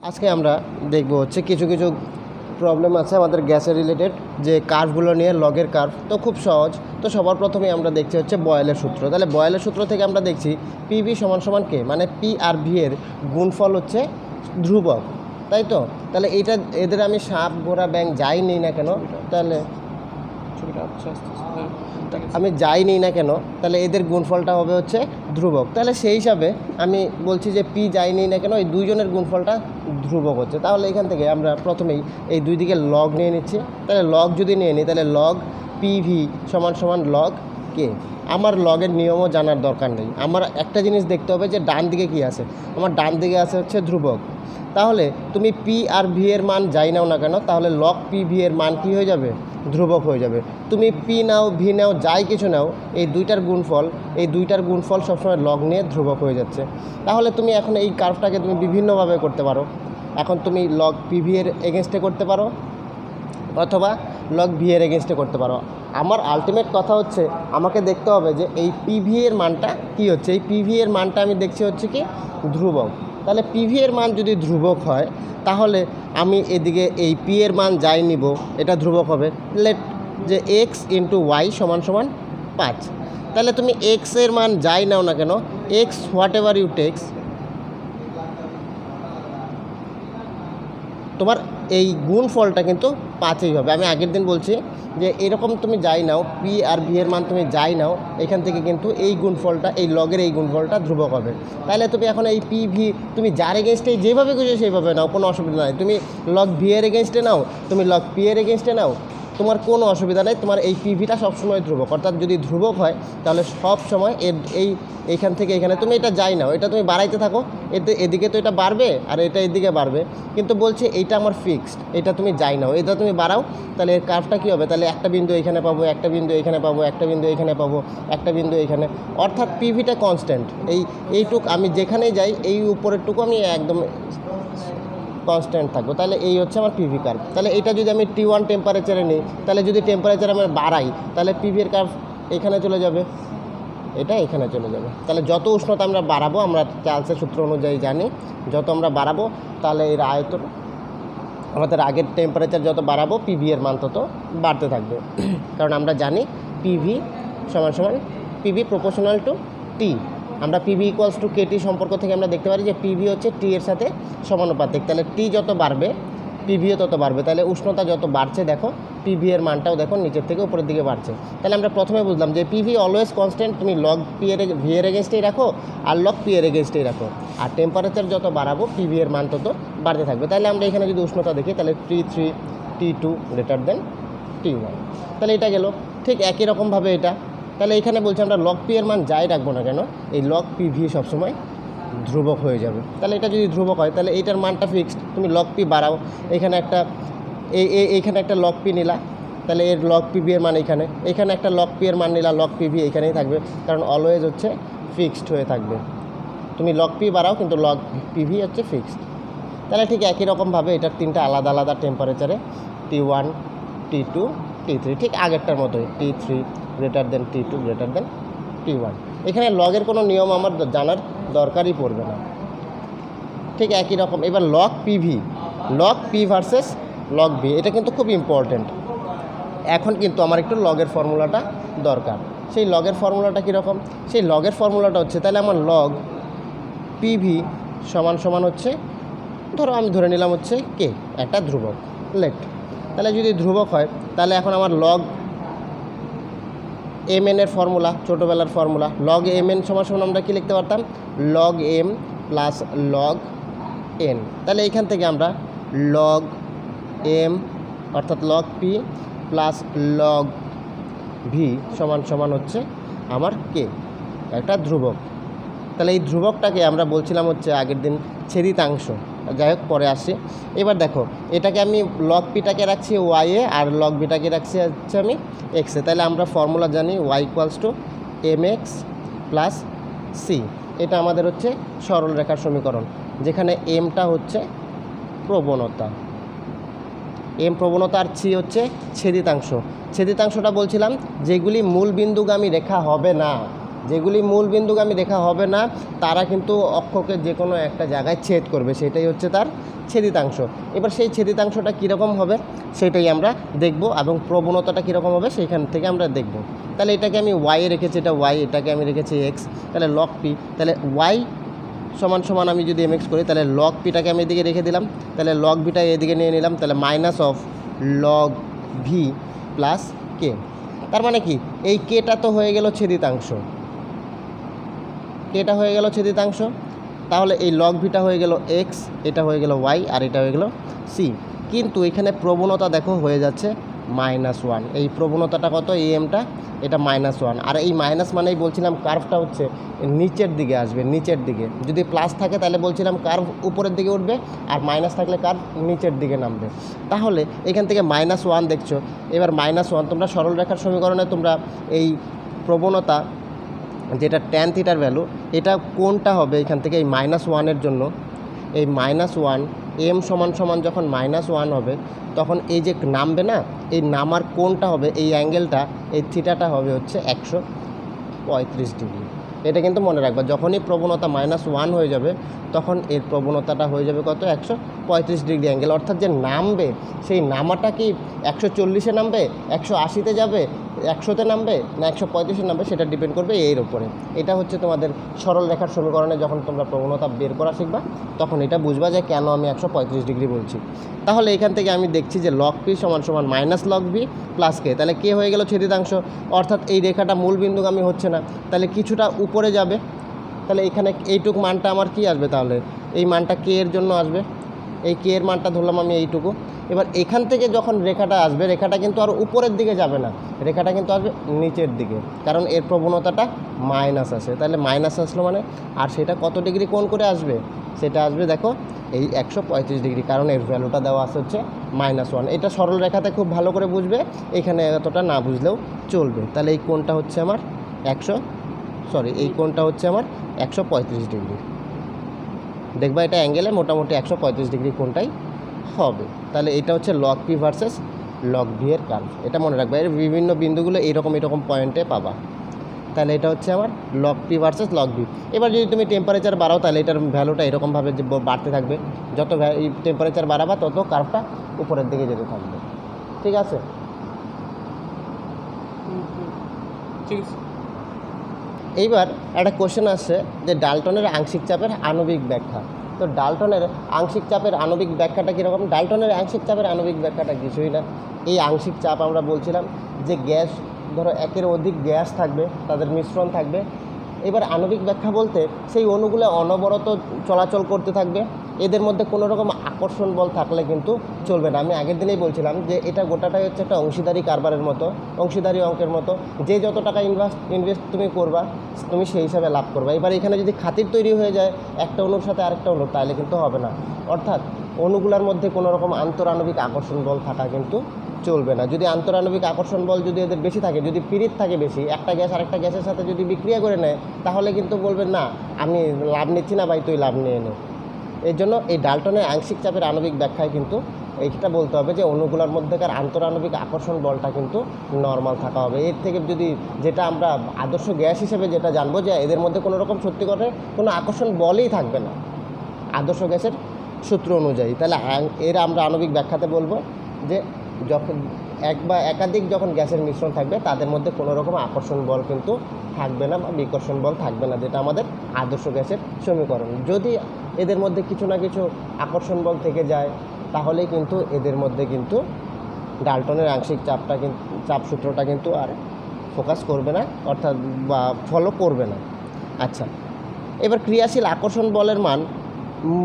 আজকে আমরা দেখব হচ্ছে কিছু কিছু প্রবলেম আছে আমাদের গ্যাসের রিলেটেড, যে কার্ভগুলো নিয়ে, লগের কার্ভ। তো খুব সহজ। তো সবার প্রথমে আমরা দেখছি হচ্ছে বয়েলের সূত্র। তাহলে বয়েলের সূত্র থেকে আমরা দেখছি পিভি সমান সমান কে, মানে পি আর ভি এর গুণফল হচ্ছে ধ্রুবক, তাই তো? তাহলে এইটা এদের আমি সাপ ঘোড়া ব্যাং যাই নেই না কেন, তাহলে আমি যাই নেই না কেন, তাহলে এদের গুণফলটা হবে হচ্ছে ধ্রুবক। তাহলে সেই হিসাবে আমি বলছি যে পি যাই নেই না কেন, এই দুইজনের গুণফলটা ধ্রুবক হচ্ছে। তাহলে এখান থেকে আমরা প্রথমেই এই দুই দিকে লগ নিয়ে নিচ্ছি। তাহলে লগ যদি নিয়ে নিই, তাহলে লগ পিভি সমান সমান লগ কে। আমার লগের নিয়মও জানার দরকার নেই, আমার একটা জিনিস দেখতে হবে যে ডান দিকে কী আছে। আমার ডান দিকে আছে হচ্ছে ধ্রুবক। তাহলে তুমি পি আর ভি এর মান যাই নাও না কেন, তাহলে লগ পি ভি এর মান কী হয়ে যাবে, ধ্রুবক হয়ে যাবে। তুমি পি নাও ভি নাও যাই কিছু নাও, এই দুইটার গুণফল সবসময় লগ নিয়ে ধ্রুবক হয়ে যাচ্ছে। তাহলে তুমি এখন এই কার্ভটাকে তুমি বিভিন্নভাবে করতে পারো। এখন তুমি লগ পি ভি এর এগেনস্টে করতে পারো, অথবা লগ ভি এর এগেনস্টে করতে পারো। আমার আলটিমেট কথা হচ্ছে আমাকে দেখতে হবে যে এই পিভি এর মানটা কী হচ্ছে। এই পিভি এর মানটা আমি দেখছি হচ্ছে কি ধ্রুবক। তাহলে পিভি এর মান যদি ধ্রুবক হয়, তাহলে আমি এদিকে এই পি এর মান যাই নিব, এটা ধ্রুবক হবে। লেট যে এক্স ইন্টু ওয়াই সমান সমান 5। তাহলে তুমি এক্স এর মান যাই নাও না কেন, X whatever you takes, তোমার এই গুণফলটা কিন্তু 5ই হবে। আমি আগের দিন বলছি যে এরকম তুমি যাই নাও, পি আর ভি এর মান তুমি যাই নাও, এখান থেকে কিন্তু এই গুণফলটা, এই লগের এই গুণফলটা ধ্রুবক হবে। তাহলে তুমি এখন এই পি ভি তুমি যার এগেনস্টে যেভাবে খুঁজে সেইভাবে নাও, কোনো অসুবিধা নাই। তুমি লগ ভি এর এগেনস্টে নাও, তুমি লগ পি এর এগেনস্টে নাও, তোমার কোনো অসুবিধা নেই। তোমার এই পিভিটা সবসময় ধ্রুবক, অর্থাৎ যদি ধ্রুবক হয় তাহলে সব সময় এইখান থেকে এখানে তুমি এটা যাই নাও, এটা তুমি বাড়াইতে থাকো, এদিকে তো এটা বাড়বে আর এটা এদিকে বাড়বে। কিন্তু বলছে এইটা আমার ফিক্সড, এটা তুমি যাই নাও, এটা তুমি বাড়াও, তাহলে এর কার্ভটা কী হবে, তাহলে একটা বিন্দু এখানে পাবো, একটা বিন্দু এখানে পাবো, একটা বিন্দু এখানে পাবো, একটা বিন্দু এখানে, অর্থাৎ পিভিটা কনস্ট্যান্ট। এইটুক আমি যেখানেই যাই, এই উপরেরটুকু আমি একদম কনস্ট্যান্ট থাকবো। তাহলে এই হচ্ছে আমার পিভি কার্ভ। তাহলে এটা যদি আমি T1 টেম্পারেচারে নিই, তাহলে যদি টেম্পারেচার আমি বাড়াই, তাহলে পিভির কার্ভ এখানে চলে যাবে, এটা এখানে চলে যাবে। তাহলে যত উষ্ণতা আমরা বাড়াবো, আমরা চার্লসের সূত্র অনুযায়ী জানি, যত আমরা বাড়াবো তাহলে এর আয়তন, আমাদের আগের টেম্পারেচার যত বাড়াবো পিভি এর মান তত বাড়তে থাকবে। কারণ আমরা জানি পিভি সমান সমান পিভি প্রপোর্শনাল টু টি। আমরা পিভি ইকুয়ালস টু কেটি সম্পর্ক থেকে আমরা দেখতে পারি যে পিভি হচ্ছে টি এর সাথে সমানুপাতিক। তাহলে টি যত বাড়বে পিভিও তত বাড়বে। তাহলে উষ্ণতা যত বাড়ছে, দেখো পিভি এর মানটাও দেখো নিচের থেকে উপরের দিকে বাড়ছে। তাহলে আমরা প্রথমে বুঝলাম যে পিভি অলওয়েজ কনস্ট্যান্ট, তুমি লগ পি এর ভি এর এগেনস্টেই রাখো আর লগ পি এর এগেনস্টেই রাখো, আর টেম্পারেচার যত বাড়াবো পিভি এর মান তত বাড়তে থাকবে। তাহলে আমরা এখানে যদি উষ্ণতা দেখি, তাহলে T3 T2 greater than T1, তাহলে এটা গেল। ঠিক একই রকমভাবে এটা, তাহলে এখানে বলছি আমরা লগ পি এর মান যাই রাখবো না কেন, এই লগ পিভি সবসময় ধ্রুবক হয়ে যাবে। তাহলে এটা যদি ধ্রুবক হয়, তাহলে এইটার মানটা ফিক্সড। তুমি লগ পি বাড়াও, এখানে একটা এইখানে একটা লগ পি নিলা, তাহলে এর লগ পিভি এর মান এখানে একটা লগ পি এর মান নিলা, লগ পিভি এখানেই থাকবে, কারণ অলওয়েজ হচ্ছে ফিক্সড হয়ে থাকবে। তুমি লগ পি বাড়াও কিন্তু লগ পিভি হচ্ছে ফিক্সড। তাহলে ঠিক একই রকমভাবে এটার তিনটা আলাদা আলাদা টেম্পারেচারে, T1 T2 T3, ঠিক আগেরটার মতোই, T3 greater than T2 greater than T1। এখানে লগের কোনো নিয়ম আমার জানার দরকারই পড়বে না, ঠিক একই রকম। এবার log PV, log P versus log V, এটা কিন্তু খুব ইম্পর্ট্যান্ট। এখন কিন্তু আমার একটু লগের ফর্মুলাটা দরকার। সেই লগের ফর্মুলাটা কীরকম, সেই লগের ফর্মুলাটা হচ্ছে, তাহলে আমার লগ পিভি সমান সমান হচ্ছে, ধরো আমি ধরে নিলাম হচ্ছে কে, একটা ধ্রুবক, লেট। তাহলে যদি ধ্রুবক হয়, তাহলে এখন আমার লগ এম এন এর ফর্মুলা, ছোটোবেলার ফর্মুলা, লগ এম এন সমান সমান আমরা কী লিখতে পারতাম, log M plus log N. তাহলে এইখান থেকে আমরা লগ এম অর্থাৎ log P plus log V সমান সমান হচ্ছে আমার কে, একটা ধ্রুবক। তাহলে এই ধ্রুবকটাকে আমরা বলছিলাম হচ্ছে আগের দিন ছেদিতাংশ, যাই হোক পরে আসি। এবার দেখো এটাকে আমি লগ পিটাকে রাখছি ওয়াইয়ে আর লগ বিটাকে রাখছি হচ্ছে আমি এক্সে। তাহলে আমরা ফর্মুলা জানি Y equals to M X plus C. এটা আমাদের হচ্ছে সরল রেখার সমীকরণ, যেখানে এমটা হচ্ছে প্রবণতা, এম প্রবণতা আর সি হচ্ছে ছেদিতাংশ। ছেদিতাংশটা বলছিলাম যেগুলি মূল বিন্দুগামী রেখা হবে না, যেগুলি মূল বিন্দুগামী রেখা হবে না তারা কিন্তু অক্ষকে যে কোনো একটা জায়গায় ছেদ করবে, সেটাই হচ্ছে তার ছেদিতাংশ। এবার সেই ছেদিতাংশটা কীরকম হবে সেটাই আমরা দেখব, এবং প্রবণতাটা কীরকম হবে সেইখান থেকে আমরা দেখব। তাহলে এটাকে আমি ওয়াইয়ে রেখেছি, এটা ওয়াই, এটাকে আমি রেখেছি এক্স, তাহলে লগ পি, তাহলে ওয়াই সমান সমান আমি যদি এমএক্স করি তাহলে লগ পিটাকে আমি এদিকে রেখে দিলাম, তাহলে লগ ভিটা এদিকে নিয়ে নিলাম, তাহলে minus of log v plus k. তার মানে কি এই কেটা তো হয়ে গেল ছেদিতাংশ, কেটা হয়ে গেল ছেদিতাংশ, তাহলে এই লগ ভিটা হয়ে গেল এক্স, এটা হয়ে গেল ওয়াই, আর এটা হয়ে গেল সি। কিন্তু এখানে প্রবণতা দেখো হয়ে যাচ্ছে -1, এই প্রবণতাটা কত, এই এমটা, এটা -1, আর এই মাইনাস মানেই বলছিলাম কার্ভটা হচ্ছে নিচের দিকে আসবে, নিচের দিকে। যদি প্লাস থাকে তাহলে বলছিলাম কার্ভ উপরের দিকে উঠবে, আর মাইনাস থাকলে কার্ভ নিচের দিকে নামবে। তাহলে এখান থেকে -1 দেখছো, এবার -1 তোমরা সরল রেখার সমীকরণে তোমরা এই প্রবণতা যেটা ট্যান থিটার ভ্যালু, এটা কোনটা হবে এখান থেকে এই -1-এর জন্য, এই -1 এম সমান সমান যখন -1 হবে তখন এই যে নামবে না, এই নামার কোনটা হবে, এই অ্যাঙ্গেলটা, এই থিটাটা হবে হচ্ছে 135 ডিগ্রি। এটা কিন্তু মনে রাখবা, যখনই প্রবণতা -1 হয়ে যাবে তখন এর প্রবণতাটা হয়ে যাবে কত, 135 ডিগ্রি অ্যাঙ্গেল। অর্থাৎ যে নামবে সেই নামাটা কি 140-এ নামবে, 180-তে যাবে, 100-তে নামবে না 135-এ নামবে, সেটা ডিপেন্ড করবে এর উপরে। এটা হচ্ছে তোমাদের সরল রেখার সমীকরণে যখন তোমরা প্রবণতা বের করা শিখবা তখন এটা বুঝবা যে কেন আমি 135 ডিগ্রি বলছি। তাহলে এখান থেকে আমি দেখছি যে লগ পি সমান সমান মাইনাস লগ বি প্লাস কে, তাহলে কে হয়ে গেল ছেদিতাংশ, অর্থাৎ এই রেখাটা মূল বিন্দুগামী হচ্ছে না, তাহলে কিছুটা উপরে যাবে, তাহলে এখানে এইটুকু মানটা আমার কি আসবে, তাহলে এই মানটা কে এর জন্য আসবে, এই কে এর মানটা ধরলাম আমি এইটুকু। এবার এখান থেকে যখন রেখাটা আসবে, রেখাটা কিন্তু আর উপরের দিকে যাবে না, রেখাটা কিন্তু আসবে নিচের দিকে, কারণ এর প্রবণতাটা মাইনাস আসে, তাহলে মাইনাস আসলো মানে, আর সেটা কত ডিগ্রি কোণ করে আসবে, সেটা আসবে দেখো এই 135 ডিগ্রি, কারণ এর ভ্যালুটা দেওয়া আছে হচ্ছে -1। এটা সরল রেখাতে খুব ভালো করে বুঝবে, এখানে এতটা না বুঝলেও চলবে। তাহলে এই কোণটা হচ্ছে আমার এই কোণটা হচ্ছে আমার 135 ডিগ্রি। দেখবা এটা অ্যাঙ্গেলে মোটামুটি 135 ডিগ্রি কোণটাই হবে। তাহলে এটা হচ্ছে log P versus log V এর কার্ভ, এটা মনে রাখবা, এর বিভিন্ন বিন্দুগুলো এরকম পয়েন্টে পাবা। তাহলে এটা হচ্ছে আমার log P versus log V. এবার যদি তুমি টেম্পারেচার বাড়াও তাহলে এটার ভ্যালুটা এরকমভাবে যে বাড়তে থাকবে, যত টেম্পারেচার বাড়াবা তত কার্ভটা উপরের দিকে যেতে থাকবে। ঠিক আছে, ঠিক আছে। এইবার একটা কোশ্চেন আসছে যে ডাল্টনের আংশিক চাপের আণবিক ব্যাখ্যা। তো ডাল্টনের আংশিক চাপের আণবিক ব্যাখ্যাটা কীরকম, ডাল্টনের আংশিক চাপের আণবিক ব্যাখ্যাটা কিছুই না, এই আংশিক চাপ আমরা বলছিলাম যে গ্যাস, ধরো একের অধিক গ্যাস থাকবে, তাদের মিশ্রণ থাকবে। এবার আণবিক ব্যাখ্যা বলতে সেই অণুগুলো অনবরত চলাচল করতে থাকবে, এদের মধ্যে কোনো রকম আকর্ষণ বল থাকলে কিন্তু চলবে না। আমি আগের দিনেই বলছিলাম যে এটা গোটাটাই হচ্ছে একটা অংশীদারি কারবারের মতো, অংশীদারি অঙ্কের মতো, যে যত টাকা ইনভেস্ট তুমি করবা তুমি সেই হিসাবে লাভ করবা। এবার এখানে যদি খাতির তৈরি হয়ে যায় একটা অণুর সাথে আরেকটা অণু, তাহলে কিন্তু হবে না। অর্থাৎ অণুগুলোর মধ্যে কোনো রকম আন্তরাণবিক আকর্ষণ বল থাকা কিন্তু চলবে না। যদি আন্তরাণবিক আকর্ষণ বল যদি এদের বেশি থাকে, যদি পিরিত থাকে বেশি, একটা গ্যাস আরেকটা গ্যাসের সাথে যদি বিক্রিয়া করে নেয়, তাহলে কিন্তু বলবেন না আমি লাভ নিচ্ছি না ভাই, তুই লাভ নিয়ে নে। এর জন্য এই ডাল্টনের আংশিক চাপের আণবিক ব্যাখ্যায় কিন্তু এইটা বলতে হবে যে অণুগুলোর মধ্যেকার আন্তরাণবিক আকর্ষণ বলটা কিন্তু নর্মাল থাকা হবে। এর থেকে যদি যেটা আমরা আদর্শ গ্যাস হিসেবে যেটা জানবো যে এদের মধ্যে কোনো রকম সত্যি কথা কোনো আকর্ষণ বলই থাকবে না আদর্শ গ্যাসের সূত্র অনুযায়ী, তাহলে এর আমরা আণবিক ব্যাখ্যাতে বলবো যে যখন এক বা একাধিক যখন গ্যাসের মিশ্রণ থাকবে তাদের মধ্যে কোনো রকম আকর্ষণ বল কিন্তু থাকবে না বা বিকর্ষণ বল থাকবে না, যেটা আমাদের আদর্শ গ্যাসের সমীকরণ। যদি এদের মধ্যে কিছু না কিছু আকর্ষণ বল থেকে যায় তাহলেই কিন্তু এদের মধ্যে কিন্তু ডাল্টনের আংশিক চাপ সূত্রটা কিন্তু আর ফোকাস করবে না, অর্থাৎ বা ফলো করবে না। আচ্ছা, এবার ক্রিয়াশীল আকর্ষণ বলের মান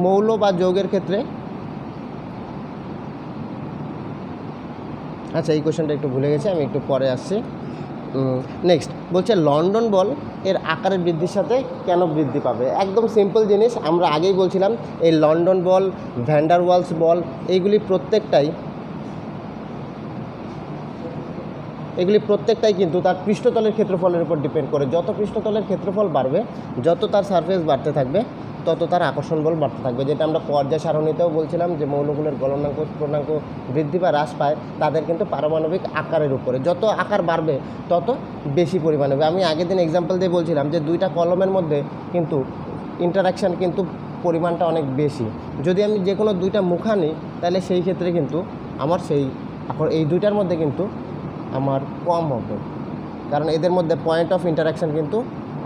মৌল বা যৌগের ক্ষেত্রে, আচ্ছা এই কোশ্চেনটা একটু ভুলে গেছি, আমি একটু পরে আসছি। নেক্সট বলছে লন্ডন বল এর আকারের বৃদ্ধির সাথে কেন বৃদ্ধি পাবে। একদম সিম্পল জিনিস, আমরা আগেই বলছিলাম এই লন্ডন বল, ভ্যান্ডার ওয়ালস বল, এগুলি প্রত্যেকটাই কিন্তু তার পৃষ্ঠতলের ক্ষেত্রফলের উপর ডিপেন্ড করে। যত পৃষ্ঠতলের ক্ষেত্রফল বাড়বে, যত তার সারফেস বাড়তে থাকবে, তত তার আকর্ষণ বল বাড়তে থাকবে, যেটা আমরা পর্যায় সারণীতেও বলছিলাম যে মৌলগুলোর গলনাঙ্ক পূর্ণাঙ্ক বৃদ্ধি বা হ্রাস পায় তাদের কিন্তু পারমাণবিক আকারের উপরে, যত আকার বাড়বে তত বেশি পরিমাণে হবে। আমি আগের দিন এক্সাম্পল দিয়ে বলছিলাম যে দুইটা কলমের মধ্যে কিন্তু ইন্টারাকশান কিন্তু পরিমাণটা অনেক বেশি। যদি আমি যে কোনো দুইটা মুখা নিই তাহলে সেই ক্ষেত্রে কিন্তু আমার সেই এই দুইটার মধ্যে কিন্তু আমার কম হবে, কারণ এদের মধ্যে পয়েন্ট অফ ইন্টারাকশান কিন্তু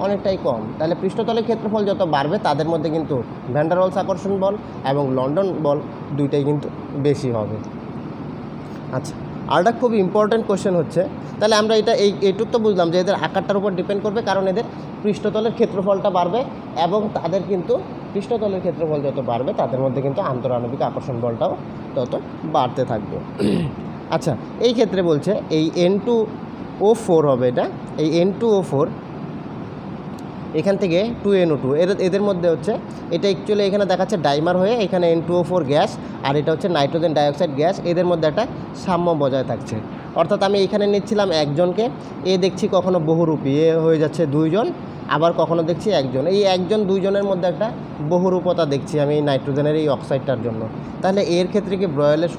অনেকটাই কম। তাহলে পৃষ্ঠতলের ক্ষেত্রফল যত বাড়বে তাদের মধ্যে কিন্তু ভ্যান ডার ওয়ালস আকর্ষণ বল এবং লন্ডন বল দুইটাই কিন্তু বেশি হবে। আচ্ছা, আরেকটা খুব ইম্পর্ট্যান্ট কোশ্চেন হচ্ছে, তাহলে আমরা এইটুক তো বুঝলাম যে এদের আকারটার উপর ডিপেন্ড করবে, কারণ এদের পৃষ্ঠতলের ক্ষেত্রফলটা বাড়বে এবং তাদের কিন্তু পৃষ্ঠতলের ক্ষেত্রফল যত বাড়বে তাদের মধ্যে কিন্তু আন্তরাণবিক আকর্ষণ বলটাও তত বাড়তে থাকবে। আচ্ছা, এই ক্ষেত্রে বলছে এই N2O4 হবে, এটা এই N2O4 এখান থেকে 2NO2 এদের মধ্যে হচ্ছে এটা অ্যাকচুয়ালি এখানে দেখাচ্ছে ডাইমার হয়ে এখানে N2O4 গ্যাস আর এটা হচ্ছে নাইট্রোজেন ডাইঅক্সাইড গ্যাস, এদের মধ্যে একটা সাম্য বজায় থাকছে। অর্থাৎ আমি এখানে নিচ্ছিলাম একজনকে, দেখছি কখনো বহুরূপী হয়ে যাচ্ছে দুইজন, আবার কখনো দেখছি একজন, এই একজন দুইজনের মধ্যে একটা বহুরূপতা দেখছি আমি এই নাইট্রোজেনের এই অক্সাইডটার জন্য। তাহলে এর ক্ষেত্রে কি ব্রয়েলের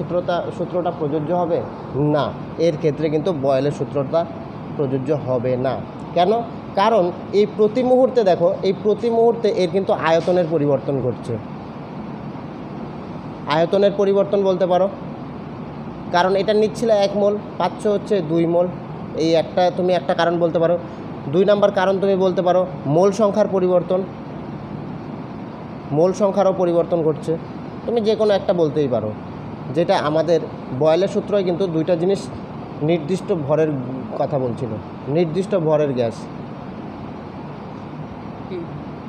সূত্রটা প্রযোজ্য হবে না? এর ক্ষেত্রে কিন্তু ব্রয়েলের সূত্রটা প্রযোজ্য হবে না। কেন? কারণ এই প্রতি মুহূর্তে দেখো, এই প্রতি মুহূর্তে এর কিন্তু আয়তনের পরিবর্তন ঘটছে। আয়তনের পরিবর্তন বলতে পারো, কারণ এটা নিচ্ছিল 1 মোল, পাচ্ছ হচ্ছে 2 মোল। এই একটা তুমি একটা কারণ বলতে পারো। 2 নম্বর কারণ তুমি বলতে পারো মোল সংখ্যার পরিবর্তন, মোল সংখ্যারও পরিবর্তন ঘটছে। তুমি যে কোনো একটা বলতেই পারো, যেটা আমাদের বয়েলের সূত্রই কিন্তু দুইটা জিনিস নির্দিষ্ট ভরের কথা বলছিল, নির্দিষ্ট ভরের গ্যাস।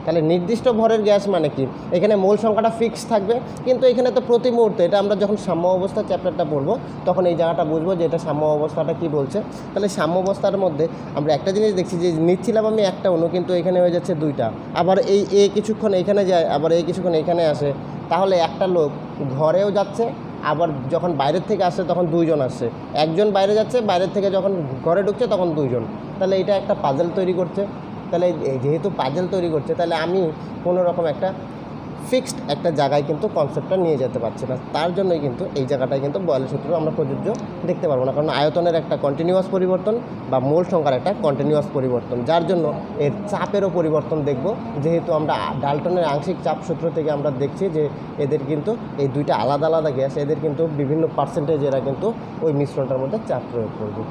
তাহলে নির্দিষ্ট ভরের গ্যাস মানে কি? এখানে মোল সংখ্যাটা ফিক্স থাকবে, কিন্তু এখানে তো প্রতি মুহূর্তে, এটা আমরা যখন সাম্য অবস্থা চ্যাপ্টারটা পড়বো তখন এই জায়গাটা বুঝবো যে এটা সাম্য অবস্থাটা কী বলছে। তাহলে সাম্য অবস্থার মধ্যে আমরা একটা জিনিস দেখছি যে নিচ্ছিলাম আমি একটা অণু, কিন্তু এখানে হয়ে যাচ্ছে 2টা, আবার এই কিছুক্ষণ এখানে যায়, আবার এই কিছুক্ষণ এখানে আসে। তাহলে একটা লোক ঘরেও যাচ্ছে, আবার যখন বাইরের থেকে আসছে তখন 2 জন আসছে, একজন বাইরে যাচ্ছে, বাইরের থেকে যখন ঘরে ঢুকছে তখন 2 জন। তাহলে এটা একটা পাজল তৈরি করছে। তাহলে যেহেতু পাজল তৈরি করছে, তাহলে আমি কোনো রকম একটা ফিক্সড একটা জায়গায় কিন্তু কনসেপ্টটা নিয়ে যেতে পারছি না। তার জন্যই কিন্তু এই জায়গাটায় কিন্তু বয়েলের সূত্র আমরা প্রযোজ্য দেখতে পারবো না, কারণ আয়তনের একটা কন্টিনিউয়াস পরিবর্তন বা মোল সংখ্যার একটা কন্টিনিউয়াস পরিবর্তন, যার জন্য এর চাপেরও পরিবর্তন দেখব। যেহেতু আমরা ডাল্টনের আংশিক চাপ সূত্র থেকে আমরা দেখছি যে এদের কিন্তু এই দুইটা আলাদা আলাদা গ্যাস, এদের কিন্তু বিভিন্ন পার্সেন্টেজ এরা কিন্তু ওই মিশ্রণটার মধ্যে চাপ প্রয়োগ করবে।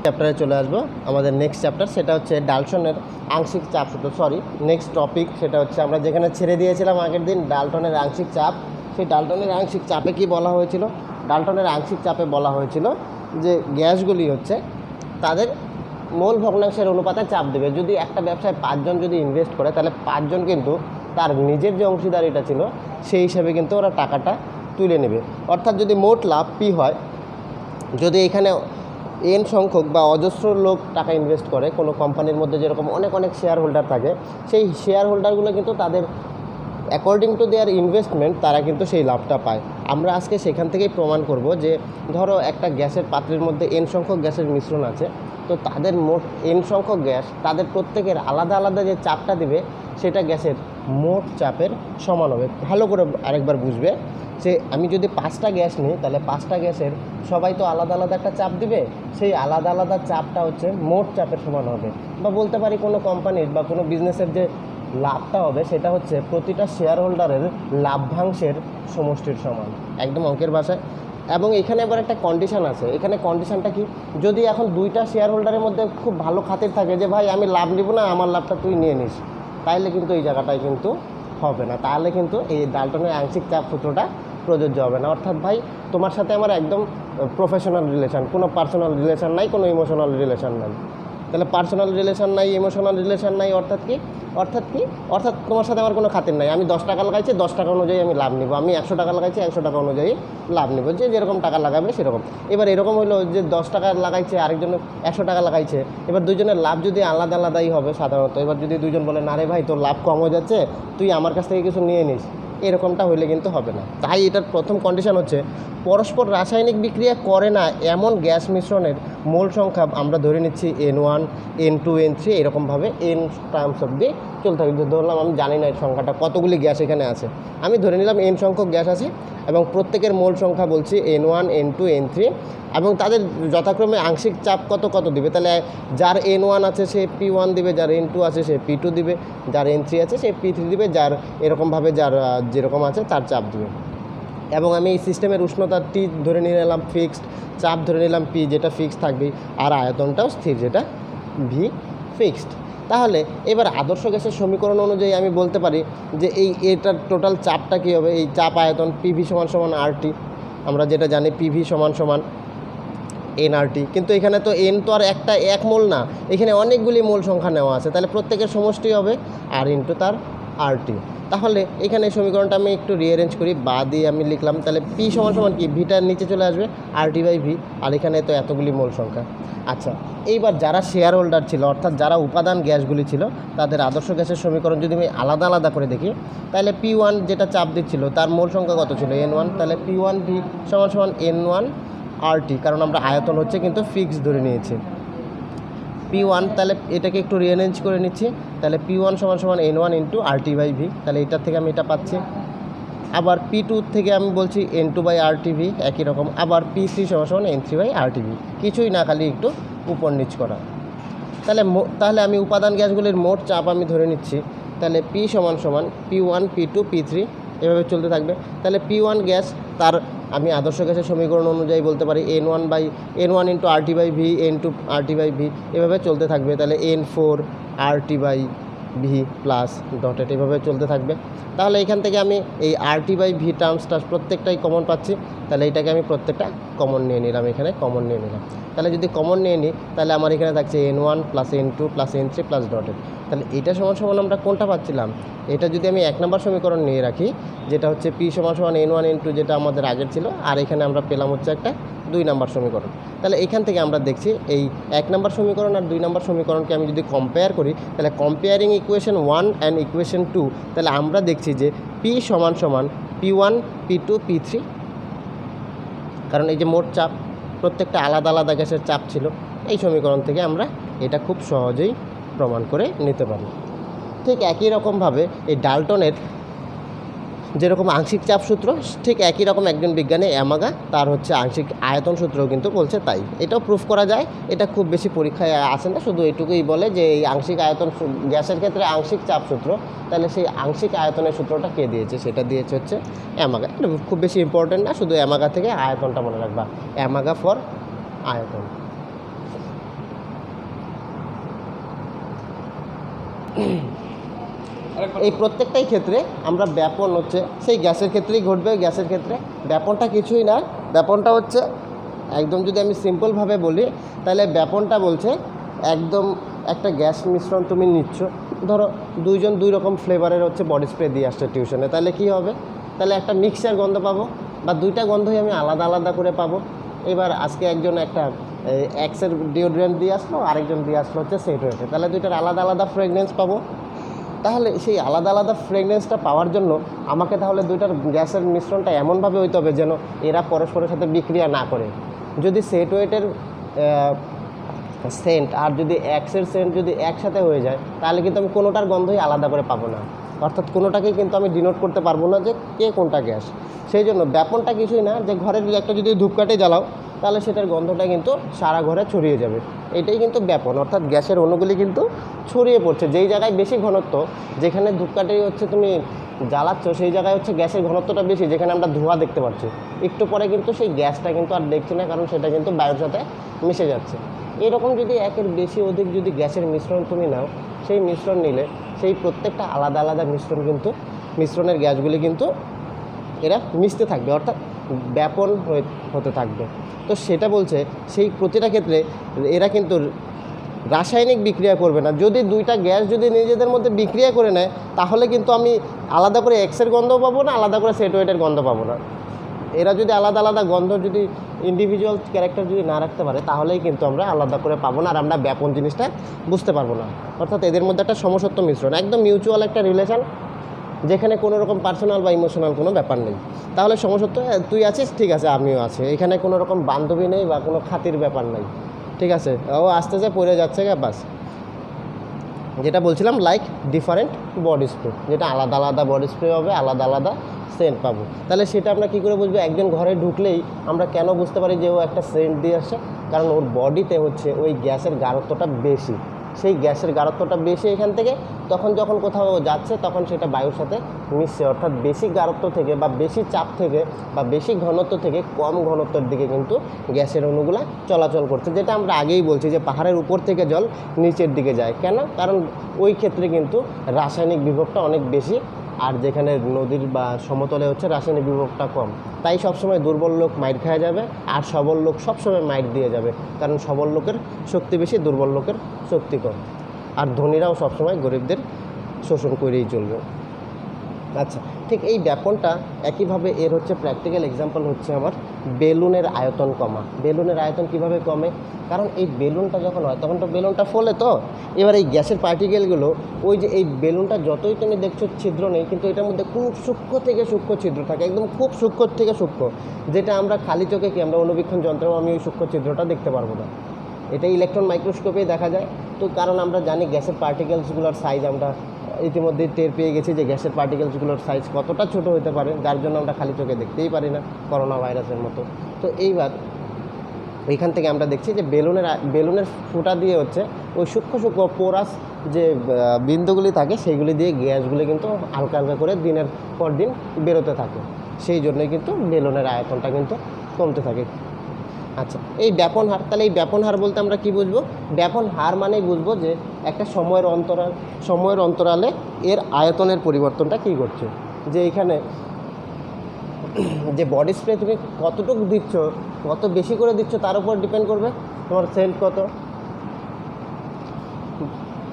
চ্যাপ্টারে চলে আসবো, আমাদের নেক্সট চ্যাপ্টার সেটা হচ্ছে ডাল্টনের আংশিক চাপ সূত্র, নেক্সট টপিক সেটা হচ্ছে আমরা যেখানে ছেড়ে দিয়েছিলাম আগের দিন ডাল্টনের আংশিক চাপ। সেই ডাল্টনের আংশিক চাপে কি বলা হয়েছিল? ডাল্টনের আংশিক চাপে বলা হয়েছিল যে গ্যাসগুলি হচ্ছে তাদের মোল ভগ্নাংশের অনুপাতে চাপ দেবে। যদি একটা ব্যবসায় 5 জন যদি ইনভেস্ট করে, তাহলে 5 জন কিন্তু তার নিজের যে অংশীদারিটা ছিল সেই হিসাবে কিন্তু ওরা টাকাটা তুলে নেবে। অর্থাৎ যদি মোট লাভ পি হয়, যদি এখানে এন সংখ্যক বা অজস্র লোক টাকা ইনভেস্ট করে কোনো কোম্পানির মধ্যে, যেরকম অনেক অনেক শেয়ার হোল্ডার থাকে, সেই শেয়ার হোল্ডারগুলো কিন্তু তাদের অ্যাকর্ডিং টু দেয়ার ইনভেস্টমেন্ট তারা কিন্তু সেই লাভটা পায়। আমরা আজকে সেখান থেকেই প্রমাণ করব যে ধরো একটা গ্যাসের পাত্রের মধ্যে এন সংখ্যক গ্যাসের মিশ্রণ আছে, তো তাদের মোট এন সংখ্যক গ্যাস তাদের প্রত্যেকের আলাদা আলাদা যে চাপটা দিবে সেটা গ্যাসের মোট চাপের সমান হবে। ভালো করে আরেকবার বুঝবে যে আমি যদি 5টা গ্যাস নিই, তাহলে 5টা গ্যাসের সবাই তো আলাদা আলাদা একটা চাপ দিবে, সেই আলাদা আলাদা চাপটা হচ্ছে মোট চাপের সমান হবে। বা বলতে পারি কোনো কোম্পানির বা কোনো বিজনেসের যে লাভটা হবে সেটা হচ্ছে প্রতিটা শেয়ার হোল্ডারের লাভ্যাংশের সমষ্টির সমান, একদম অঙ্কের ভাষায়। এবং এখানে আবার একটা কন্ডিশান আছে। এখানে কন্ডিশানটা কি? যদি এখন 2টা শেয়ার হোল্ডারের মধ্যে খুব ভালো খাতির থাকে যে ভাই আমি লাভ নিব না, আমার লাভটা তুই নিয়ে নিস, তাইলে কিন্তু এই জায়গাটায় কিন্তু হবে না, তাহলে কিন্তু এই ডাল্টনের আংশিক চাপ সূত্রটা প্রযোজ্য হবে না। অর্থাৎ ভাই তোমার সাথে আমার একদম প্রফেশনাল রিলেশান, কোনো পার্সোনাল রিলেশান নাই, কোনো ইমোশনাল রিলেশান নাই। তাহলে পার্সোনাল রিলেশান নাই, ইমোশনাল রিলেশান নাই, অর্থাৎ কি? অর্থাৎ তোমার সাথে আমার কোনো খাতির নাই। আমি 10 টাকা লাগাইছি, 10 টাকা অনুযায়ী আমি লাভ নিব। আমি 100 টাকা লাগাইছি, 100 টাকা অনুযায়ী লাভ নিব, যে যেরকম টাকা লাগাবে সেরকম। এবার এরকম হলো যে 10 টাকা লাগাইছে, আরেকজন 100 টাকা লাগাইছে, এবার দুজনের লাভ যদি আলাদা আলাদাই হবে সাধারণত। এবার যদি দুজন বলে না রে ভাই তোর লাভ কম হয়ে যাচ্ছে, তুই আমার কাছ থেকে কিছু নিয়ে নিস, এরকমটা হইলে কিন্তু হবে না। তাই এটার প্রথম কন্ডিশন হচ্ছে পরস্পর রাসায়নিক বিক্রিয়া করে না এমন গ্যাস মিশ্রণের মোল সংখ্যা আমরা ধরে নিচ্ছি N1 N2 N3 এরকমভাবে N টার্মস অব্দি চলতে থাকবে। ধরলাম আমি জানি না এর সংখ্যাটা কতগুলি গ্যাস এখানে আছে, আমি ধরে নিলাম N সংখ্যক গ্যাস আছে এবং প্রত্যেকের মোল সংখ্যা বলছি N1 N2 N3 এবং তাদের যথাক্রমে আংশিক চাপ কত কত দিবে। তাহলে যার N1 আছে সে P1 দিবে, যার N2 আছে সে P2 দিবে, যার N3 আছে সে P3 দিবে, যার এরকমভাবে যার যেরকম আছে তার চাপ দিবে। এবং আমি এই সিস্টেমের উষ্ণতা T ধরে নিয়ে নিলাম ফিক্সড, চাপ ধরে নিলাম P যেটা ফিক্সড থাকবেই, আর আয়তনটাও স্থির যেটা V ফিক্সড। তাহলে এবার আদর্শ গ্যাসের সমীকরণ অনুযায়ী আমি বলতে পারি যে এটার টোটাল চাপটা কী হবে, এই চাপ আয়তন PV = RT, আমরা যেটা জানি PV = nRT। কিন্তু এখানে তো N তো আর এক মোল না, এখানে অনেকগুলি মোল সংখ্যা নেওয়া আছে, তাহলে প্রত্যেকের সমষ্টি হবে R ইন্টু তার RT। তাহলে এখানে সমীকরণটা আমি একটু রিঅ্যারেঞ্জ করি, বা দিয়ে আমি লিখলাম তাহলে P = কি, ভিটার নিচে চলে আসবে RT/V, আর এখানে তো এতগুলি মোল সংখ্যা। আচ্ছা, এইবার যারা শেয়ার হোল্ডার ছিল অর্থাৎ যারা উপাদান গ্যাসগুলি ছিল তাদের আদর্শ গ্যাসের সমীকরণ যদি আমি আলাদা আলাদা করে দেখি, তাহলে P1 যেটা চাপ দিচ্ছিল তার মোল সংখ্যা কত ছিল N1, তাহলে P1V = N1 RT, কারণ আমরা আয়তন হচ্ছে কিন্তু ফিক্স ধরে নিয়েছি। P1 তাহলে এটাকে একটু রিঅ্যারেঞ্জ করে নিচ্ছি, তাহলে P1 = N1 × RT/V, তাহলে এটার থেকে আমি এটা পাচ্ছি। আবার P2 থেকে আমি বলছি N2/RTV একই রকম, আবার P3 = N3/RTV, কিছুই না, খালি একটু উপর নিচ করা। তাহলে আমি উপাদান গ্যাসগুলির মোট চাপ আমি ধরে নিচ্ছি, তাহলে P = P1 P2 P3 এভাবে চলতে থাকবে। তাহলে P1 গ্যাস তার আমি আদর্শ গ্যাসের সমীকরণ অনুযায়ী বলতে পারি N1 × RT/V N2 RT/V এভাবে চলতে থাকবে। তাহলে N4 RT/V প্লাস ডটেড এভাবে চলতে থাকবে। তাহলে এখান থেকে আমি এই RT/V টার্মসটা প্রত্যেকটাই কমন পাচ্ছি, তাহলে এটাকে আমি প্রত্যেকটা কমন নিয়ে নিলাম, এখানে কমন নিয়ে নিলাম। তাহলে যদি কমন নিয়ে নিই তাহলে আমার এখানে থাকছে N1 + N2 + N3 plus dotted. তাহলে এটা সমান আমরা কোনটা পাচ্ছিলাম, এটা যদি আমি 1 নম্বর সমীকরণ নিয়ে রাখি যেটা হচ্ছে P = N1 N2 যেটা আমাদের আগের ছিল, আর এখানে আমরা পেলাম হচ্ছে একটা 2 নম্বর সমীকরণ। তাহলে এখান থেকে আমরা দেখছি এই 1 নম্বর সমীকরণ আর 2 নম্বর সমীকরণকে আমি যদি কম্পেয়ার করি, তাহলে কম্পেয়ারিং ইকুয়েশন 1 অ্যান্ড ইকুয়েশন 2, তাহলে আমরা দেখছি যে P = P1 P2 P3, কারণ এই যে মোট চাপ প্রত্যেকটা আলাদা আলাদা গ্যাসের চাপ ছিল, এই সমীকরণ থেকে আমরা এটা খুব সহজেই প্রমাণ করে নিতে পারি। ঠিক একই রকমভাবে এই ডাল্টনের যেরকম আংশিক চাপ সূত্র, ঠিক একই রকম একজন বিজ্ঞানী অ্যামাগা তার হচ্ছে আংশিক আয়তন সূত্রও কিন্তু বলছে তাই। এটাও প্রুফ করা যায়, এটা খুব বেশি পরীক্ষায় আসে না, শুধু এটুকুই বলে যে এই আংশিক আয়তন গ্যাসের ক্ষেত্রে আংশিক চাপ সূত্র, তাহলে সেই আংশিক আয়তনের সূত্রটা কে দিয়েছে, সেটা দিয়েছে হচ্ছে অ্যামাগা। এটা খুব বেশি ইম্পর্টেন্ট না, শুধু অ্যামাগা থেকে আয়তনটা মনে রাখবা, অ্যামাগা ফর আয়তন। এই প্রত্যেকটাই ক্ষেত্রে আমরা ব্যাপন হচ্ছে সেই গ্যাসের ক্ষেত্রেই ঘটবে। গ্যাসের ক্ষেত্রে ব্যাপনটা কিছুই না, ব্যাপনটা হচ্ছে একদম যদি আমি সিম্পলভাবে বলি তাহলে ব্যাপনটা বলছে একদম একটা গ্যাস মিশ্রণ তুমি নিচ্ছ, ধরো দুইজন 2 রকম ফ্লেভারের হচ্ছে বডি স্প্রে দিয়ে আসছে টিউশনে, তাহলে কি হবে, তাহলে একটা মিক্সচার গন্ধ পাবো, বা 2টা গন্ধই আমি আলাদা আলাদা করে পাবো। এবার আজকে একজন একটা এক্সের ডিওড্রেন্ট দিয়ে আসলো, আরেকজন দিয়ে আসলো হচ্ছে সেটওয়েটে, তাহলে 2টার আলাদা আলাদা ফ্রেগনেন্স পাবো। তাহলে সেই আলাদা আলাদা ফ্রেগনেন্সটা পাওয়ার জন্য আমাকে তাহলে 2টার গ্যাসের মিশ্রণটা এমনভাবে হইতে হবে যেন এরা পরস্পরের সাথে বিক্রিয়া না করে। যদি সেটওয়েটের সেন্ট আর যদি এক্সের সেন্ট যদি একসাথে হয়ে যায়, তাহলে কিন্তু আমি কোনোটার গন্ধই আলাদা করে পাবো না, অর্থাৎ কোনোটাকেই কিন্তু আমি ডিনোট করতে পারবো না যে কে কোনটা গ্যাস। সেই জন্য ব্যাপনটা কিছুই না, যে ঘরের একটা যদি ধূপকাঠি জ্বালাও তাহলে সেটার গন্ধটা কিন্তু সারা ঘরে ছড়িয়ে যাবে, এটাই কিন্তু ব্যাপন, অর্থাৎ গ্যাসের অণুগুলি কিন্তু ছড়িয়ে পড়ছে। যেই জায়গায় বেশি ঘনত্ব, যেখানে ধূপকাঠি হচ্ছে তুমি জ্বালাচ্ছ সেই জায়গায় হচ্ছে গ্যাসের ঘনত্বটা বেশি, যেখানে আমরা ধোঁয়া দেখতে পাচ্ছি, একটু পরে কিন্তু সেই গ্যাসটা কিন্তু আর দেখছি না, কারণ সেটা কিন্তু বায়ুর সাথে মিশে যাচ্ছে। এরকম যদি একের বেশি অধিক যদি গ্যাসের মিশ্রণ তুমি নাও, সেই মিশ্রণ নিলে সেই প্রত্যেকটা আলাদা আলাদা মিশ্রণ কিন্তু মিশ্রণের গ্যাসগুলি কিন্তু এরা মিশতে থাকবে, অর্থাৎ ব্যাপন হতে থাকবে। তো সেটা বলছে সেই প্রতিটা ক্ষেত্রে এরা কিন্তু রাসায়নিক বিক্রিয়া করবে না। যদি 2টা গ্যাস যদি নিজেদের মধ্যে বিক্রিয়া করে নেয়, তাহলে কিন্তু আমি আলাদা করে এক্সের গন্ধ পাবো না, আলাদা করে সেটওয়েটের গন্ধ পাবো না। এরা যদি আলাদা আলাদা গন্ধ যদি ইন্ডিভিজুয়াল ক্যারেক্টার যদি না রাখতে পারে, তাহলেই কিন্তু আমরা আলাদা করে পাবো না, আর আমরা ব্যাপন জিনিসটা বুঝতে পারবো না। অর্থাৎ এদের মধ্যে একটা সমসত্ব মিশ্রণ, একদম মিউচুয়াল একটা রিলেশন, যেখানে কোনো রকম পার্সোনাল বা ইমোশনাল কোনো ব্যাপার নেই। তাহলে সমসত্ব, তুই আছিস ঠিক আছে আমিও আছি, এখানে কোনো রকম বান্ধবী নেই বা কোনো খাতির ব্যাপার নেই। ঠিক আছে, ও আস্তে আস্তে পড়ে যাচ্ছে গা, বাস। যেটা বলছিলাম লাইক ডিফারেন্ট বডি স্প্রে, যেটা আলাদা আলাদা বডি স্প্রে হবে, আলাদা আলাদা সেন্ট পাবো। তাহলে সেটা আমরা কী করে বুঝবো? একজন ঘরে ঢুকলেই আমরা কেন বুঝতে পারি যে ও একটা সেন্ট দিয়ে আসছে? কারণ ওর বডিতে হচ্ছে ওই গ্যাসের গাঢ়ত্বটা বেশি, সেই গ্যাসের গাঢ়ত্বটা বেশি এখান থেকে, তখন যখন কোথাও যাচ্ছে তখন সেটা বায়ুর সাথে মিশছে, অর্থাৎ বেশি গাঢ়ত্ব থেকে বা বেশি চাপ থেকে বা বেশি ঘনত্ব থেকে কম ঘনত্বের দিকে কিন্তু গ্যাসের অণুগুলা চলাচল করছে। যেটা আমরা আগেই বলছি যে পাহাড়ের উপর থেকে জল নিচের দিকে যায় কেন? কারণ ওই ক্ষেত্রে কিন্তু রাসায়নিক বিভবটা অনেক বেশি, আর যেখানে নদীর বা সমতলে হচ্ছে রাসায়নিক বিভবটা কম। তাই সবসময় দুর্বল লোক মাইর খাওয়া যাবে, আর সবল লোক সবসময় মাইর দিয়ে যাবে, কারণ সবল লোকের শক্তি বেশি, দুর্বল লোকের শক্তি কম। আর ধনীরাও সবসময় গরিবদের শোষণ করেই চলবে। আচ্ছা, ঠিক এই ব্যাপনটা একইভাবে এর হচ্ছে প্র্যাকটিক্যাল এক্সাম্পল হচ্ছে আমার বেলুনের আয়তন কমা। বেলুনের আয়তন কিভাবে কমে? কারণ এই বেলুনটা যখন হয় তখন তো বেলুনটা ফোলে, তো এবার এই গ্যাসের পার্টিকেলগুলো ওই যে এই বেলুনটা যতই তুমি দেখছো ছিদ্র নেই, কিন্তু এটার মধ্যে খুব সূক্ষ্ম থেকে সূক্ষ্ম ছিদ্র থাকে, একদম খুব সূক্ষ্ম থেকে সূক্ষ্ম, যেটা আমরা খালি চোখে কি আমরা অনুবীক্ষণ যন্ত্রেও আমি ওই সূক্ষ্ম ছিদ্রটা দেখতে পারবো না। এটা ইলেকট্রন মাইক্রোস্কোপেই দেখা যায়। তো কারণ আমরা জানি গ্যাসের পার্টিকেলসগুলোর সাইজ আমরা ইতিমধ্যে টের পেয়ে গেছি যে গ্যাসের পার্টিকেলসগুলোর সাইজ কতটা ছোট হতে পারে, যার জন্য আমরা খালি চোখে দেখতেই পারি না, করোনা ভাইরাসের মতো। তো এইবার এইখান থেকে আমরা দেখছি যে বেলুনের ফুটা দিয়ে হচ্ছে ওই সূক্ষ্ম সূক্ষ্ম পোরাস যে বিন্দুগুলি থাকে সেইগুলি দিয়ে গ্যাসগুলি কিন্তু হালকা হালকা করে দিনের পর দিন বেরোতে থাকে, সেই জন্যই কিন্তু বেলুনের আয়তনটা কিন্তু কমতে থাকে। আচ্ছা, এই ব্যাপন হার, তাহলে এই ব্যাপন হার বলতে আমরা কি বুঝবো? ব্যাপন হার মানেই বুঝবো যে একটা সময়ের অন্তরালে এর আয়তনের পরিবর্তনটা কী করছে। যে এখানে যে বডি স্প্রে তুমি কতটুকু দিচ্ছ, কত বেশি করে দিচ্ছ তার উপর ডিপেন্ড করবে তোমার সেন্ট কত।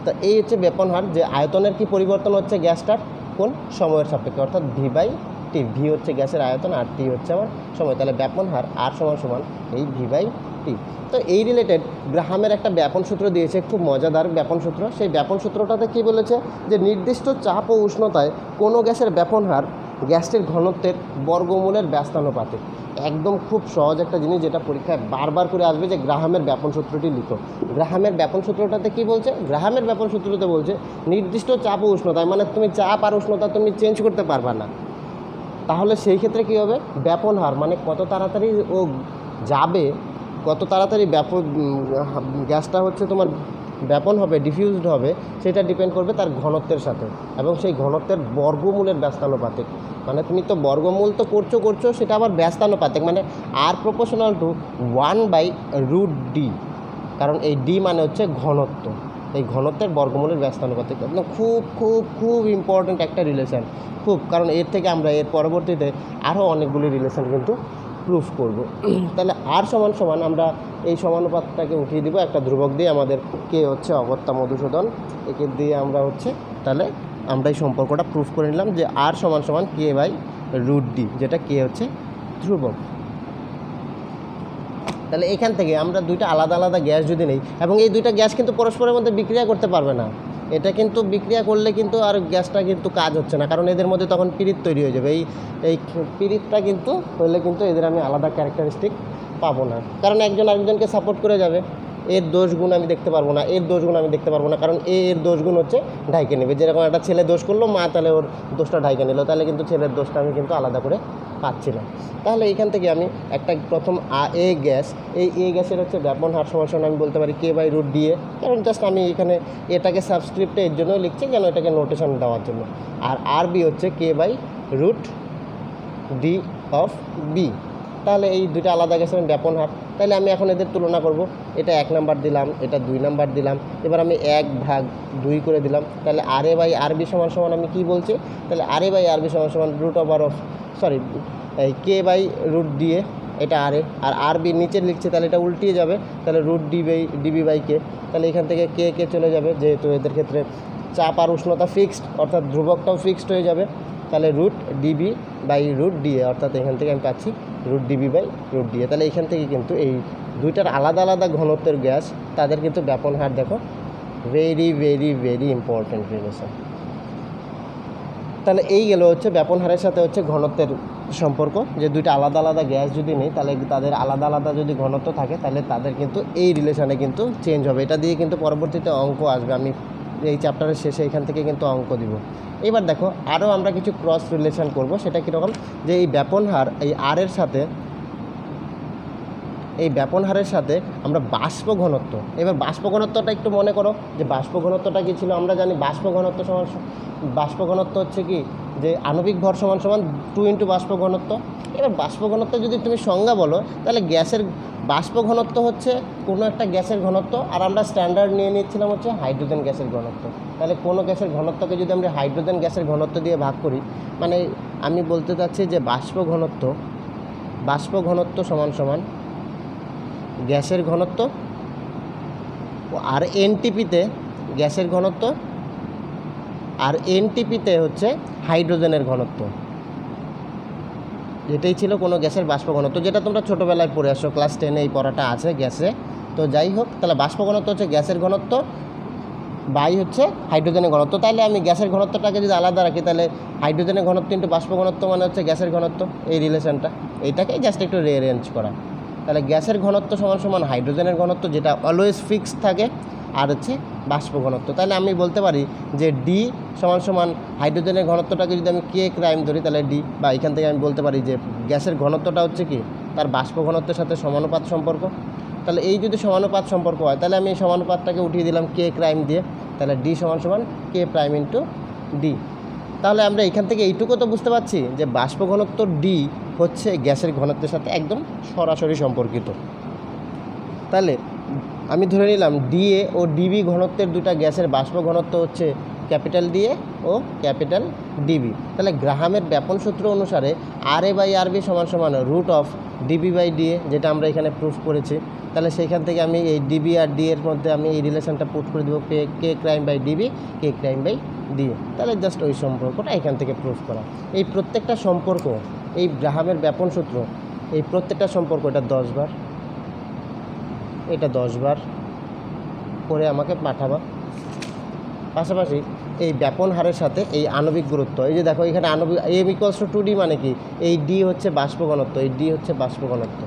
তো এই হচ্ছে ব্যাপন হার, যে আয়তনের কি পরিবর্তন হচ্ছে গ্যাসটার কোন সময়ের সাপেক্ষে, অর্থাৎ ভি বাই টি। ভি হচ্ছে গ্যাসের আয়তন আর টি হচ্ছে আমার সময়, তাহলে ব্যাপন হার আর সমান সমান এই ভি বাই টি। তো এই রিলেটেড গ্রাহামের একটা ব্যাপন সূত্র দিয়েছে, খুব মজাদার ব্যাপন সূত্র। সেই ব্যাপন সূত্রটাতে কী বলেছে যে নির্দিষ্ট চাপ ও উষ্ণতায় কোনো গ্যাসের ব্যাপন হার গ্যাসটির ঘনত্বের বর্গমূলের ব্যস্তানুপাতিক। একদম খুব সহজ একটা জিনিস, যেটা পরীক্ষায় বারবার করে আসবে, যে গ্রাহামের ব্যাপন সূত্রটি লিখো। গ্রাহামের ব্যাপন সূত্রটাতে কী বলছে? গ্রাহামের ব্যাপন সূত্রতে বলছে নির্দিষ্ট চাপ ও উষ্ণতায়, মানে তুমি চাপ আর উষ্ণতা তুমি চেঞ্জ করতে পারবা না। তাহলে সেই ক্ষেত্রে কী হবে? ব্যাপন হার মানে কত তাড়াতাড়ি ও যাবে, কত তাড়াতাড়ি গ্যাসটা হচ্ছে তোমার ব্যাপন হবে, ডিফিউজড হবে, সেটা ডিপেন্ড করবে তার ঘনত্বের সাথে, এবং সেই ঘনত্বের বর্গমূলের ব্যস্তানুপাতিক। মানে তুমি তো বর্গমূল তো করছো, সেটা আবার ব্যস্তানুপাতিক, মানে আর প্রপোর্শনাল টু 1/√d, কারণ এই ডি মানে হচ্ছে ঘনত্ব, এই ঘনত্বের বর্গমূলের ব্যস্তানুপাতিক। একদম খুব খুব খুব ইম্পর্ট্যান্ট একটা রিলেশান, খুব, কারণ এর থেকে আমরা এর পরবর্তীতে আরও অনেকগুলি রিলেশান কিন্তু প্রুফ করব। তাহলে আর সমান সমান আমরা এই সমানুপাতটাকে উঠিয়ে দিব একটা ধ্রুবক দিয়ে, আমাদের কে হচ্ছে অগত্যা মধুসূদন, একে দিয়ে আমরা হচ্ছে তাহলে আমরা এই সম্পর্কটা প্রুফ করে নিলাম যে আর সমান সমান k/√d, যেটা কে হচ্ছে ধ্রুবক। তাহলে এখান থেকে আমরা দুইটা আলাদা আলাদা গ্যাস যদি নেই, এবং এই দুইটা গ্যাস কিন্তু পরস্পরের মধ্যে বিক্রিয়া করতে পারবে না, এটা কিন্তু বিক্রিয়া করলে কিন্তু আর গ্যাসটা কিন্তু কাজ হচ্ছে না, কারণ এদের মধ্যে তখন পিরিত তৈরি হয়ে যাবে। এই পিরিতটা কিন্তু হলে কিন্তু এদের আমি আলাদা ক্যারেক্টারিস্টিক পাবো না, কারণ একজন আরেকজনকে সাপোর্ট করে যাবে। এর দোষগুণ আমি দেখতে পারবো না, এর দোষগুণ আমি দেখতে পারবো না, কারণ এর দোষগুণ হচ্ছে ঢাইকে নেবে। যেরকম একটা ছেলে দোষ করলো, মা তাহলে ওর দোষটা ঢাইকে নিল, তাহলে কিন্তু ছেলের দোষটা আমি কিন্তু আলাদা করে পাচ্ছি না। তাহলে এইখান থেকে আমি একটা প্রথম এ গ্যাস, এই এ গ্যাসের হচ্ছে ব্যাপন হার সমান আমি বলতে পারি k/√d, কারণ জাস্ট আমি এখানে এটাকে সাবস্ক্রিপ্টে এর জন্যই লিখছি, কেন এটাকে নোটেশন দেওয়ার জন্য। আর বি হচ্ছে k/√d অফ বি। তাহলে এই দুটো আলাদা গ্যাসের ব্যাপন হার। তাহলে আমি এখন এদের তুলনা করব, এটা 1 নাম্বার দিলাম, এটা 2 নাম্বার দিলাম, এবার আমি 1/2 করে দিলাম। তাহলে RA/RB সমান সমান আমি কী বলছি? তাহলে RA/RB সমান সমান এই k/√d, এটা RA, আর RB নিচে লিখছে, তাহলে এটা উল্টিয়ে যাবে, তাহলে √dB/k। তাহলে এখান থেকে কে চলে যাবে, যেহেতু এদের ক্ষেত্রে চাপ আর উষ্ণতা ফিক্সড, অর্থাৎ ধ্রুবকটাও ফিক্সড হয়ে যাবে। তাহলে √dB/√da, অর্থাৎ এখান থেকে আমি পাচ্ছি √dB/√da। তাহলে এখান থেকে কিন্তু এই দুইটার আলাদা আলাদা ঘনত্বের গ্যাস, তাদের কিন্তু ব্যাপন হার দেখো very very very important relation. তাহলে এই গেল হচ্ছে ব্যাপন হারের সাথে হচ্ছে ঘনত্বের সম্পর্ক, যে দুইটা আলাদা আলাদা গ্যাস যদি নেই তাহলে তাদের আলাদা আলাদা যদি ঘনত্ব থাকে তাহলে তাদের কিন্তু এই রিলেশনে কিন্তু চেঞ্জ হবে। এটা দিয়ে কিন্তু পরবর্তীতে অঙ্ক আসবে, আমি এই চ্যাপ্টারের শেষে এখান থেকে কিন্তু অঙ্ক দিব। এবার দেখো আরও আমরা কিছু ক্রস রিলেশন করব, সেটা কীরকম, যে এই ব্যাপন হার এই আরের সাথে, এই ব্যাপন হারের সাথে আমরা বাষ্প ঘনত্ব, এবার বাষ্প ঘনত্বটা একটু মনে করো যে বাষ্প ঘনত্বটা কী ছিল। আমরা জানি বাষ্প ঘনত্ব সমান, বাষ্প ঘনত্ব হচ্ছে কি যে আণবিক ভর সমান সমান 2 ইন্টু বাষ্প ঘনত্ব। এবার বাষ্প ঘনত্ব যদি তুমি সংজ্ঞা বলো তাহলে গ্যাসের বাষ্প ঘনত্ব হচ্ছে কোনো একটা গ্যাসের ঘনত্ব, আর আমরা স্ট্যান্ডার্ড নিয়ে নিচ্ছিলাম হচ্ছে হাইড্রোজেন গ্যাসের ঘনত্ব। তাহলে কোনো গ্যাসের ঘনত্বকে যদি আমরা হাইড্রোজেন গ্যাসের ঘনত্ব দিয়ে ভাগ করি, মানে আমি বলতে চাচ্ছি যে বাষ্প ঘনত্ব সমান সমান গ্যাসের ঘনত্ব, আর এনটিপিতে গ্যাসের ঘনত্ব, আর এনটিপিতে হচ্ছে হাইড্রোজেনের ঘনত্ব। এটাই ছিল কোনো গ্যাসের বাষ্প ঘনত্ব, যেটা তোমরা ছোটোবেলায় পড়ে আসো, ক্লাস 10-এ এই পড়াটা আছে গ্যাসে। তো যাই হোক, তাহলে বাষ্প ঘনত্ব হচ্ছে গ্যাসের ঘনত্ব বাই হচ্ছে হাইড্রোজেনের ঘনত্ব। তাহলে আমি গ্যাসের ঘনত্বটাকে যদি আলাদা রাখি তাহলে হাইড্রোজেনের ঘনত্ব ইন্টু বাষ্প ঘনত্ব মানে হচ্ছে গ্যাসের ঘনত্ব, এই রিলেশনটা এইটাকে জাস্ট একটু রিঅ্যারেঞ্জ করা। তাহলে গ্যাসের ঘনত্ব সমান সমান হাইড্রোজেনের ঘনত্ব, যেটা অলওয়েজ ফিক্স থাকে, আর হচ্ছে বাষ্প ঘনত্ব। তাহলে আমি বলতে পারি যে ডি সমান সমান হাইড্রোজেনের ঘনত্বটাকে যদি আমি কে ক্রাইম ধরি তাহলে ডি, বা এখান থেকে আমি বলতে পারি যে গ্যাসের ঘনত্বটা হচ্ছে কি তার বাষ্প ঘনত্বের সাথে সমানুপাত সম্পর্ক। তাহলে এই যদি সমানুপাত সম্পর্ক হয় তাহলে আমি এই সমানুপাতটাকে উঠিয়ে দিলাম কে ক্রাইম দিয়ে, তাহলে ডি সমান সমান কে প্রাইম ইন্টু ডি। তাহলে আমরা এখান থেকে এইটুকু তো বুঝতে পারছি যে বাষ্প ঘনত্ব ডি হচ্ছে গ্যাসের ঘনত্বের সাথে একদম সরাসরি সম্পর্কিত। তাহলে আমি ধরে নিলাম ডিএ ও ডিবি ঘনত্বের দুটা গ্যাসের বাষ্প ঘনত্ব হচ্ছে ক্যাপিটাল ডিএ ও ক্যাপিটাল ডিবি। তাহলে গ্রাহামের ব্যাপন সূত্র অনুসারে আর এ বাই আর বি সমান সমান root of DB by DA, যেটা আমরা এখানে প্রুফ করেছি। তাহলে সেইখান থেকে আমি এই ডিবি আর ডি এর মধ্যে আমি এই রিলেশনটা পুট করে দেবো, k prime by db, k prime by DA. তাহলে জাস্ট ওই সম্পর্কটা এখান থেকে প্রুফ করা। এই প্রত্যেকটা সম্পর্ক, এই গ্রাহামের ব্যাপন সূত্র, এই প্রত্যেকটা সম্পর্ক এটা 10 বার, এটা 10 বার করে আমাকে পাঠাবা। পাশাপাশি এই ব্যাপন হারের সাথে এই আণবিক গুরুত্ব, এই যে দেখো এখানে আণবিক এম ইকুয়ালস টু 2D মানে কি, এই ডি হচ্ছে বাষ্প ঘনত্ব, এই ডি হচ্ছে বাষ্প ঘনত্ব,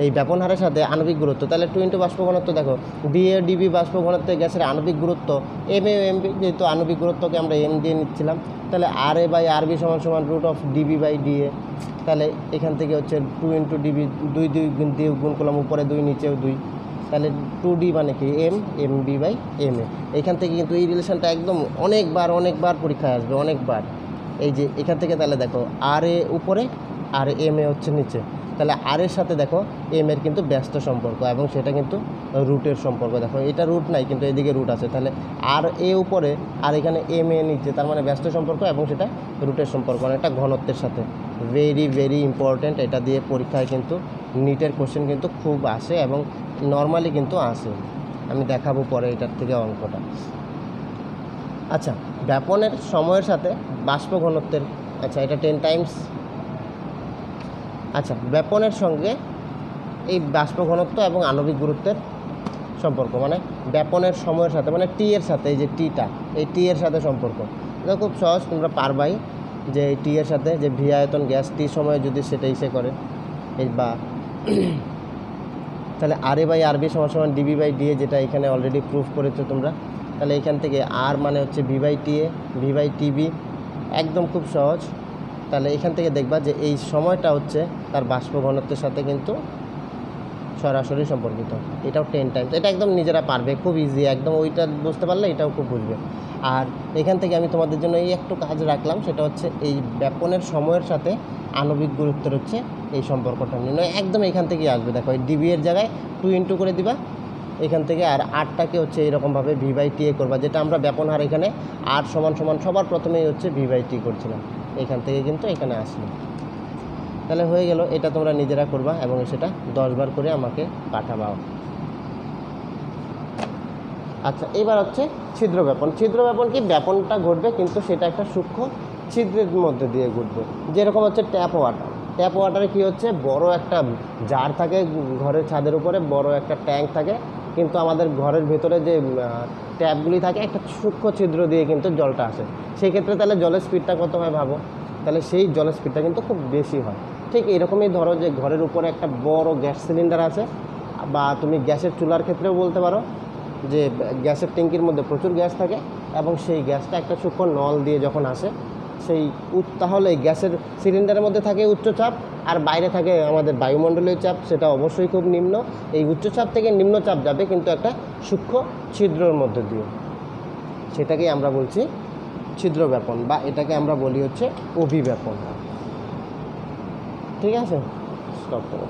এই ব্যাপন হারের সাথে আণবিক গুরুত্ব। তাহলে 2 ইন্টু বাষ্প ঘনত্ব, দেখো বি এ ডিবি বাষ্প ঘনত্বের গ্যাসের আণবিক গুরুত্ব এম এ এম বি, যেহেতু আণবিক গুরুত্বকে আমরা এম দিয়ে নিচ্ছিলাম। তাহলে আর এ বাই আর বি সমান সমান root of DB by DA. তাহলে এখান থেকে হচ্ছে 2 ইন্টু ডিবি, 2 দিয়ে গুণ করলাম, উপরে 2 নিচেও 2, তাহলে 2D মানে কি m, m b by m a. এখান থেকে কিন্তু এই রিলেশনটা একদম অনেকবার পরীক্ষায় আসবে, অনেকবার। এই যে এখান থেকে তাহলে দেখো আর এ উপরে আর এম এ হচ্ছে নিচে, তাহলে আর এর সাথে দেখো এম এর কিন্তু ব্যস্ত সম্পর্ক, এবং সেটা কিন্তু রুটের সম্পর্ক। দেখো এটা রুট নাই কিন্তু এদিকে রুট আছে, তাহলে আর এ উপরে আর এখানে এম এ নিচে, তার মানে ব্যস্ত সম্পর্ক এবং সেটা রুটের সম্পর্ক, অনেকটা ঘনত্বের সাথে। ভেরি ইম্পর্ট্যান্ট, এটা দিয়ে পরীক্ষায় কিন্তু নিটের কোশ্চেন কিন্তু খুব আসে এবং নর্মালি কিন্তু আসে। আমি দেখাবো পরে এটার থেকে অঙ্কটা। আচ্ছা, ব্যাপনের সময়ের সাথে বাষ্প ঘনত্বের, আচ্ছা এটা 10 টাইমস। আচ্ছা, ব্যাপনের সঙ্গে এই বাষ্প ঘনত্ব এবং আণবিক গুরুত্বের সম্পর্ক, মানে ব্যাপনের সময়ের সাথে, মানে টি এর সাথে, এই যে টিটা, এই টি এর সাথে সম্পর্ক। এটা খুব সহজ, তোমরা পারবাই যে এই টি এর সাথে যে ভি আয়তন গ্যাস টি সময়ে যদি সেটা ইসে করে এই বা তাহলে আর এ বাই আর বি সমান সমান ডিবি বাই ডিএ, যেটা এখানে অলরেডি প্রুফ করেছো তোমরা। তাহলে এখান থেকে আর মানে হচ্ছে V by TA, V by TB, একদম খুব সহজ। তাহলে এখান থেকে দেখবা যে এই সময়টা হচ্ছে তার বাষ্প ঘনত্বের সাথে কিন্তু সরাসরি সম্পর্কিত। এটাও 10 টাইমস, এটা একদম নিজেরা পারবে, খুব ইজি একদম। ওইটা বুঝতে পারলে এটাও খুব বুঝবে। আর এখান থেকে আমি তোমাদের জন্য এই একটু কাজ রাখলাম, সেটা হচ্ছে এই ব্যাপনের সময়ের সাথে আণবিক গুরুত্বের হচ্ছে এই সম্পর্কটা নির্ণয়, একদম এখান থেকেই আসবে। দেখো এই ডিবি এর জায়গায় 2 ইন্টু করে দিবা এখান থেকে, আর আরটাকে হচ্ছে এইরকমভাবে ভি বাই টি এ করবা, যেটা আমরা ব্যাপন হার এখানে আর সমান সমান সবার প্রথমেই হচ্ছে ভি বাই টি করছিলাম, এখান থেকে কিন্তু এখানে আসলো। তাহলে হয়ে গেল, এটা তোমরা নিজেরা করবা এবং সেটা 10 বার করে আমাকে পাঠাবাও। আচ্ছা, এবার হচ্ছে ছিদ্র ব্যাপন। ছিদ্র ব্যাপন কি, ব্যাপনটা ঘটবে কিন্তু সেটা একটা সূক্ষ্ম ছিদ্রের মধ্যে দিয়ে ঘটবে। যেরকম হচ্ছে ট্যাপ ওয়াটার, ট্যাপ ওয়াটারে কী হচ্ছে, বড় একটা জার থাকে ঘরের ছাদের উপরে, বড় একটা ট্যাঙ্ক থাকে, কিন্তু আমাদের ঘরের ভেতরে যে ট্যাপগুলি থাকে একটা সূক্ষ্ম ছিদ্র দিয়ে কিন্তু জলটা আসে। সেই ক্ষেত্রে তাহলে জলের স্পিডটা কত হয় ভাবো, তাহলে সেই জলের স্পিডটা কিন্তু খুব বেশি হয়। ঠিক এরকমই ধরো যে ঘরের উপরে একটা বড় গ্যাস সিলিন্ডার আছে, বা তুমি গ্যাসের চুলার ক্ষেত্রেও বলতে পারো যে গ্যাসের ট্যাঙ্কির মধ্যে প্রচুর গ্যাস থাকে এবং সেই গ্যাসটা একটা সূক্ষ্ম নল দিয়ে যখন আসে সেই তাহলে গ্যাসের সিলিন্ডারের মধ্যে থাকে উচ্চচাপ আর বাইরে থাকে আমাদের বায়ুমণ্ডলীয় চাপ, সেটা অবশ্যই খুব নিম্ন। এই উচ্চচাপ থেকে নিম্নচাপ যাবে কিন্তু একটা সূক্ষ্ম ছিদ্রের মধ্যে দিয়ে, সেটাকেই আমরা বলছি ছিদ্র ব্যাপন, বা এটাকে আমরা বলি হচ্ছে অভিব্যাপন। ঠিক আছে, স্টপ করো।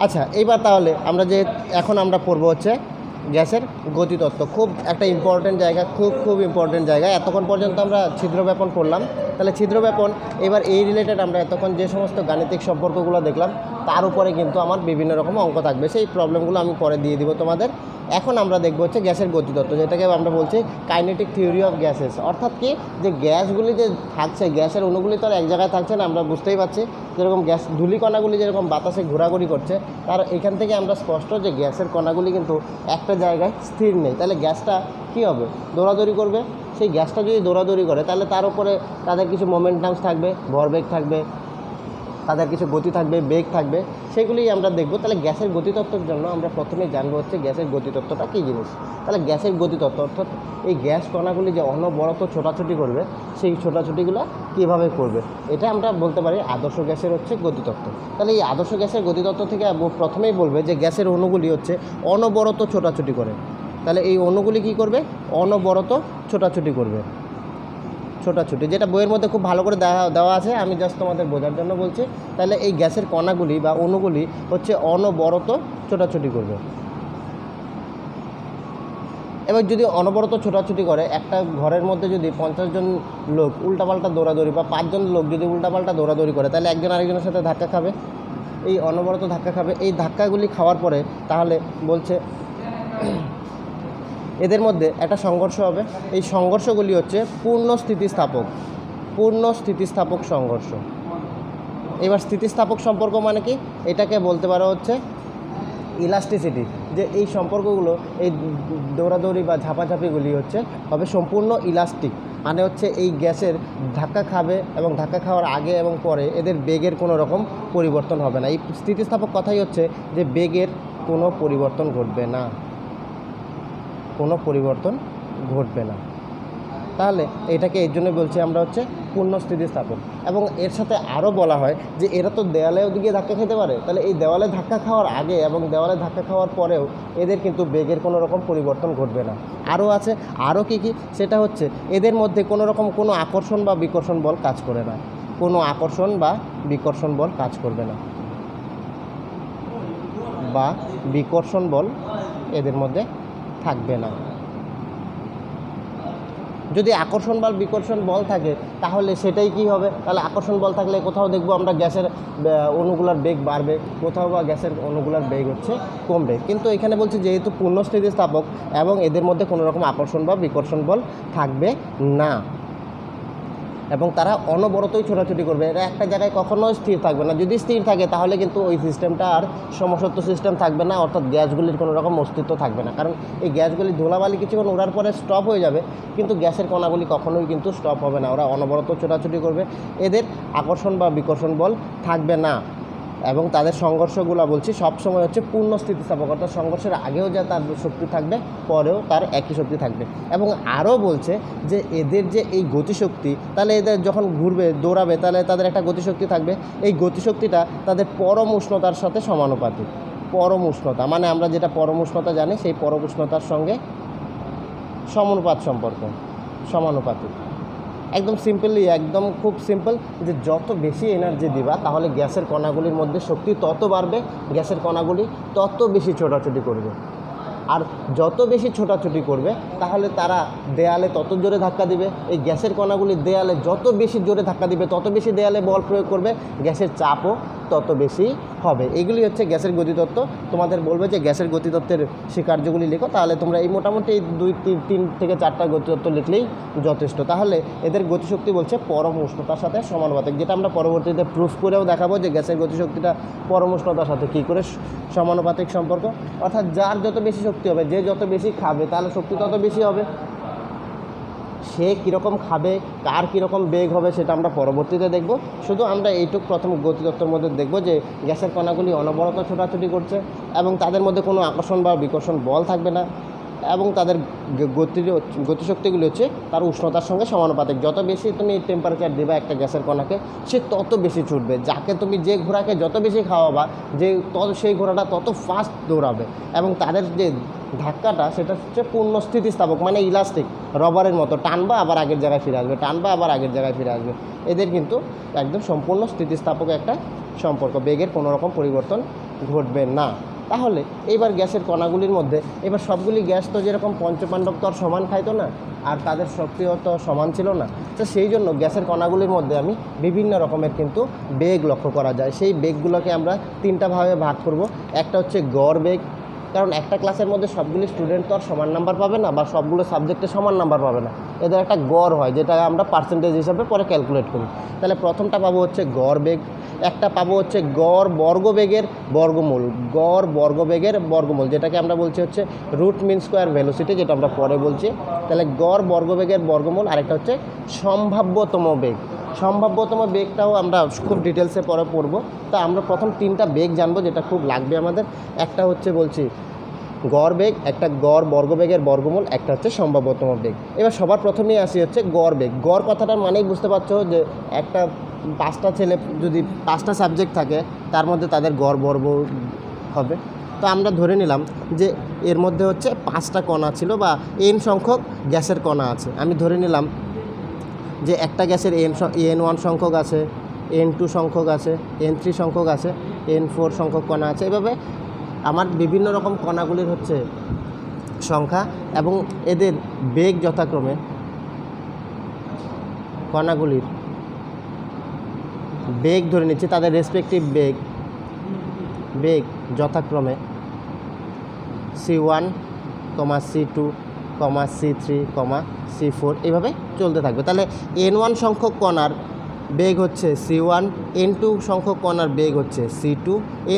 আচ্ছা, এইবার তাহলে আমরা যে এখন আমরা পড়ব হচ্ছে গ্যাসের গতিতত্ত্ব। খুব একটা ইম্পর্টেন্ট জায়গা, খুব ইম্পর্টেন্ট জায়গা। এতক্ষণ পর্যন্ত আমরা ছিদ্র ব্যাপন পড়লাম, তাহলে ছিদ্র ব্যাপন এবার এই রিলেটেড আমরা এতক্ষণ যে সমস্ত গাণিতিক সম্পর্কগুলো দেখলাম তার উপরে কিন্তু আমার বিভিন্ন রকম অঙ্ক থাকবে, সেই প্রবলেমগুলো আমি পরে দিয়ে দিব তোমাদের। এখন আমরা দেখব হচ্ছে গ্যাসের গতিতত্ত্ব, যেটাকে আমরা বলছি কাইনেটিক থিওরি অফ গ্যাসেস। অর্থাৎ কি, যে গ্যাসগুলি যে থাকছে, গ্যাসের অণুগুলি তো আর এক জায়গায় থাকছে না, আমরা বুঝতেই পারছি। যেরকম গ্যাস ধূলিকণাগুলি যেরকম বাতাসে ঘোরাঘুরি করছে, তার এখান থেকে আমরা স্পষ্ট যে গ্যাসের কণাগুলি কিন্তু একটা জায়গায় স্থির নেই। তাহলে গ্যাসটা কী হবে, দৌড়াদৌড়ি করবে। সেই গ্যাসটা যদি দৌড়াদৌড়ি করে তাহলে তার উপরে তাদের কিছু মোমেন্টামস থাকবে, ভরবেগ থাকবে, তাদের কিছু গতি থাকবে, বেগ থাকবে, সেগুলিই আমরা দেখব। তাহলে গ্যাসের গতিতত্ত্বের জন্য আমরা প্রথমেই জানবো হচ্ছে গ্যাসের গতিতত্ত্বটা কী জিনিস। তাহলে গ্যাসের গতিতত্ত্ব অর্থাৎ এই গ্যাস কণাগুলি যে অনবরত ছোটাছুটি করবে, সেই ছোটাছুটিগুলো কীভাবে করবে, এটা আমরা বলতে পারি আদর্শ গ্যাসের হচ্ছে গতিতত্ত্ব। তাহলে এই আদর্শ গ্যাসের গতিতত্ত্ব থেকে প্রথমেই বলবে যে গ্যাসের অণুগুলি হচ্ছে অনবরত ছোটাছুটি করে। তাহলে এই অণুগুলি কী করবে, অনবরত ছোটাছুটি করবে। ছোটাছুটি যেটা বইয়ের মধ্যে খুব ভালো করে দেওয়া আছে, আমি জাস্ট তোমাদের বোঝার জন্য বলছি। তাহলে এই গ্যাসের কণাগুলি বা অণুগুলি হচ্ছে অনবরত ছোটাছুটি করবে। এবার যদি অনবরত ছোটাছুটি করে, একটা ঘরের মধ্যে যদি 50 জন লোক উল্টাপাল্টা দৌড়াদৌড়ি, বা 5 জন লোক যদি উল্টাপাল্টা দৌড়াদৌড়ি করে, তাহলে একজন আরেকজনের সাথে ধাক্কা খাবে, এই অনবরত ধাক্কা খাবে। এই ধাক্কাগুলি খাওয়ার পরে তাহলে বলছে এদের মধ্যে একটা সংঘর্ষ হবে। এই সংঘর্ষগুলি হচ্ছে পূর্ণ স্থিতিস্থাপক সংঘর্ষ। এবার স্থিতিস্থাপক সম্পর্ক মানে কি, এটাকে বলতে পারো হচ্ছে ইলাস্টিসিটি। যে এই সম্পর্কগুলো, এই দৌড়াদৌড়ি বা ঝাপাঝাপিগুলি হচ্ছে হবে সম্পূর্ণ ইলাস্টিক, মানে হচ্ছে এই গ্যাসের ধাক্কা খাবে এবং ধাক্কা খাওয়ার আগে এবং পরে এদের বেগের কোনো রকম পরিবর্তন হবে না। এই স্থিতিস্থাপক কথাই হচ্ছে যে বেগের কোনো পরিবর্তন ঘটবে না, কোনো পরিবর্তন ঘটবে না। তাহলে এটাকে এই জন্য বলছি আমরা হচ্ছে পূর্ণ স্থিতিস্থাপক। এবং এর সাথে আরও বলা হয় যে এরা তো দেওয়ালেও দিকে ধাক্কা খেতে পারে, তাহলে এই দেওয়ালে ধাক্কা খাওয়ার আগে এবং দেওয়ালে ধাক্কা খাওয়ার পরেও এদের কিন্তু বেগের কোনো রকম পরিবর্তন ঘটবে না। আরও আছে, আরও কী, সেটা হচ্ছে এদের মধ্যে কোনো রকম কোনো আকর্ষণ বা বিকর্ষণ বল কাজ করে না, কোনো আকর্ষণ বা বিকর্ষণ বল কাজ করবে না, বা বিকর্ষণ বল এদের মধ্যে থাকবে না। যদি আকর্ষণ বা বিকর্ষণ বল থাকে তাহলে সেটাই কি হবে, তাহলে আকর্ষণ বল থাকলে কোথাও দেখবো আমরা গ্যাসের অণুগুলার বেগ বাড়বে, কোথাও বা গ্যাসের অণুগুলার বেগ হচ্ছে কমবে। কিন্তু এখানে বলছে যেহেতু পূর্ণ স্থিতিস্থাপক এবং এদের মধ্যে কোনো রকম আকর্ষণ বা বিকর্ষণ বল থাকবে না, এবং তারা অনবরতই ছোটাছুটি করবে। এরা একটা জায়গায় কখনোই স্থির থাকবে না। যদি স্থির থাকে তাহলে কিন্তু ওই সিস্টেমটা আর সমসত্ব সিস্টেম থাকবে না, অর্থাৎ গ্যাসগুলির কোনো রকম অস্তিত্ব থাকবে না। কারণ এই গ্যাসগুলি ধুলাবালি কিছুক্ষণ ওড়ার পরে স্টপ হয়ে যাবে, কিন্তু গ্যাসের কণাগুলি কখনোই কিন্তু স্টপ হবে না, ওরা অনবরত ছোটাছুটি করবে। এদের আকর্ষণ বা বিকর্ষণ বল থাকবে না, এবং তাদের সংঘর্ষগুলো বলছি সবসময় হচ্ছে পূর্ণ স্থিতিস্থাপক, অর্থাৎ সংঘর্ষের আগেও যা তার শক্তি থাকবে, পরেও তার একই শক্তি থাকবে। এবং আরও বলছে যে এদের যে এই গতিশক্তি, তাহলে এদের যখন ঘুরবে দৌড়াবে তাহলে তাদের একটা গতিশক্তি থাকবে। এই গতিশক্তিটা তাদের পরম উষ্ণতার সাথে সমানুপাতিক। পরম উষ্ণতা মানে আমরা যেটা পরম উষ্ণতা জানি, সেই পরম উষ্ণতার সঙ্গে সমানুপাত সম্পর্ক, সমানুপাতিক। একদম সিম্পলি, একদম খুব সিম্পল, যে যত বেশি এনার্জি দিবা তাহলে গ্যাসের কণাগুলির মধ্যে শক্তি তত বাড়বে, গ্যাসের কণাগুলি তত বেশি ছোটাছুটি করবে। আর যত বেশি ছোটাছুটি করবে তাহলে তারা দেয়ালে তত জোরে ধাক্কা দিবে। এই গ্যাসের কণাগুলি দেয়ালে যত বেশি জোরে ধাক্কা দিবে তত বেশি দেয়ালে বল প্রয়োগ করবে, গ্যাসের চাপও তত বেশি হবে। এগুলি হচ্ছে গ্যাসের গতিতত্ত্ব। তোমাদের বলবে যে গ্যাসের গতিতত্ত্বের স্বীকার্যগুলি লেখো, তাহলে তোমরা এই মোটামুটি এই 2-3 থেকে 4টা গতিতত্ত্ব লিখলেই যথেষ্ট। তাহলে এদের গতিশক্তি বলছে পরম উষ্ণতার সাথে সমানুপাতিক, যেটা আমরা পরবর্তীতে প্রুফ করেও দেখাবো যে গ্যাসের গতিশক্তিটা পরম উষ্ণতার সাথে কী করে সমানুপাতিক সম্পর্ক। অর্থাৎ যার যত বেশি শক্তি হবে, যে যত বেশি খাবে তাহলে শক্তি তত বেশি হবে। সে কীরকম খাবে, কার কীরকম বেগ হবে সেটা আমরা পরবর্তীতে দেখব। শুধু আমরা এইটুক প্রথম গতিতত্ত্বের মধ্যে দেখব যে গ্যাসের কণাগুলি অনবরত ছোটাছুটি করছে এবং তাদের মধ্যে কোনো আকর্ষণ বা বিকর্ষণ বল থাকবে না, এবং তাদের গতিশক্তিগুলি হচ্ছে তার উষ্ণতার সঙ্গে সমানুপাতিক। যত বেশি তুমি টেম্পারেচার দেবা একটা গ্যাসের কণাকে, সে তত বেশি ছুটবে। যাকে তুমি যে ঘোড়াকে যত বেশি খাওয়াবা, সেই ঘোড়াটা তত ফাস্ট দৌড়াবে, এবং তাদের যে ধাক্কাটা সেটা হচ্ছে পূর্ণ স্থিতিস্থাপক, মানে ইলাস্টিক, রবারের মতো। টানবা আবার আগের জায়গায় ফিরে আসবে, টানবা আবার আগের জায়গায় ফিরে আসবে। এদের কিন্তু একদম সম্পূর্ণ স্থিতিস্থাপক একটা সম্পর্ক, বেগের কোনো রকম পরিবর্তন ঘটবে না। তাহলে এইবার গ্যাসের কণাগুলির মধ্যে এবার সবগুলি গ্যাস তো যেরকম পঞ্চপাণ্ডব তো আর সমান খাইতো না, আর তাদের শক্তিও তো সমান ছিল না। তো সেই জন্য গ্যাসের কণাগুলির মধ্যে আমি বিভিন্ন রকমের কিন্তু বেগ লক্ষ্য করা যায়। সেই বেগগুলোকে আমরা 3টা ভাগে ভাগ করব। একটা হচ্ছে গড় বেগ, কারণ একটা ক্লাসের মধ্যে সবগুলি স্টুডেন্ট তো আর সমান নাম্বার পাবে না, বা সবগুলো সাবজেক্টে সমান নাম্বার পাবে না। এদের একটা গড় হয়, যেটা আমরা পার্সেন্টেজ হিসাবে পরে ক্যালকুলেট করি। তাহলে প্রথমটা পাবো হচ্ছে গড় বেগ, একটা পাবো হচ্ছে গড় বর্গবেগের বর্গমূল, গড় বর্গবেগের বর্গমূল, যেটাকে আমরা বলছি হচ্ছে রুট মিন স্কোয়ার ভেলোসিটি, যেটা আমরা পরে বলছি। তাহলে গড় বর্গবেগের বর্গমূল। আরেকটা হচ্ছে সম্ভাব্যতম বেগ। সম্ভাব্যতম বেগটাও আমরা খুব ডিটেলসে পরে পড়ব। তা আমরা প্রথম 3টা বেগ জানবো, যেটা খুব লাগবে আমাদের। একটা হচ্ছে বলছি গড় বেগ, একটা গড় বর্গবেগের বর্গমূল, একটা হচ্ছে সম্ভাব্যতম বেগ। এবার সবার প্রথমেই আসি হচ্ছে গড় বেগ। গড় কথাটার মানেই বুঝতে পারছো যে একটা 5টা ছেলে যদি 5টা সাবজেক্ট থাকে, তার মধ্যে তাদের গড় বর্গ হবে। তো আমরা ধরে নিলাম যে এর মধ্যে হচ্ছে 5টা কণা ছিল, বা n সংখ্যক গ্যাসের কণা আছে। আমি ধরে নিলাম যে একটা গ্যাসের n1 সংখ্যক আছে, n2 সংখ্যক আছে, n3 সংখ্যক আছে, n4 সংখ্যক কণা আছে। এভাবে আমার বিভিন্ন রকম কণাগুলির হচ্ছে সংখ্যা, এবং এদের বেগ যথাক্রমে, কণাগুলির বেগ ধরে নিচ্ছি, তাদের রেসপেক্টিভ বেগ যথাক্রমে c1, c2, c3, c4 এইভাবে চলতে থাকবে। তাহলে n1 সংখ্যক কণার বেগ হচ্ছে c1, n2 সংখ্যক কণার বেগ হচ্ছে c2,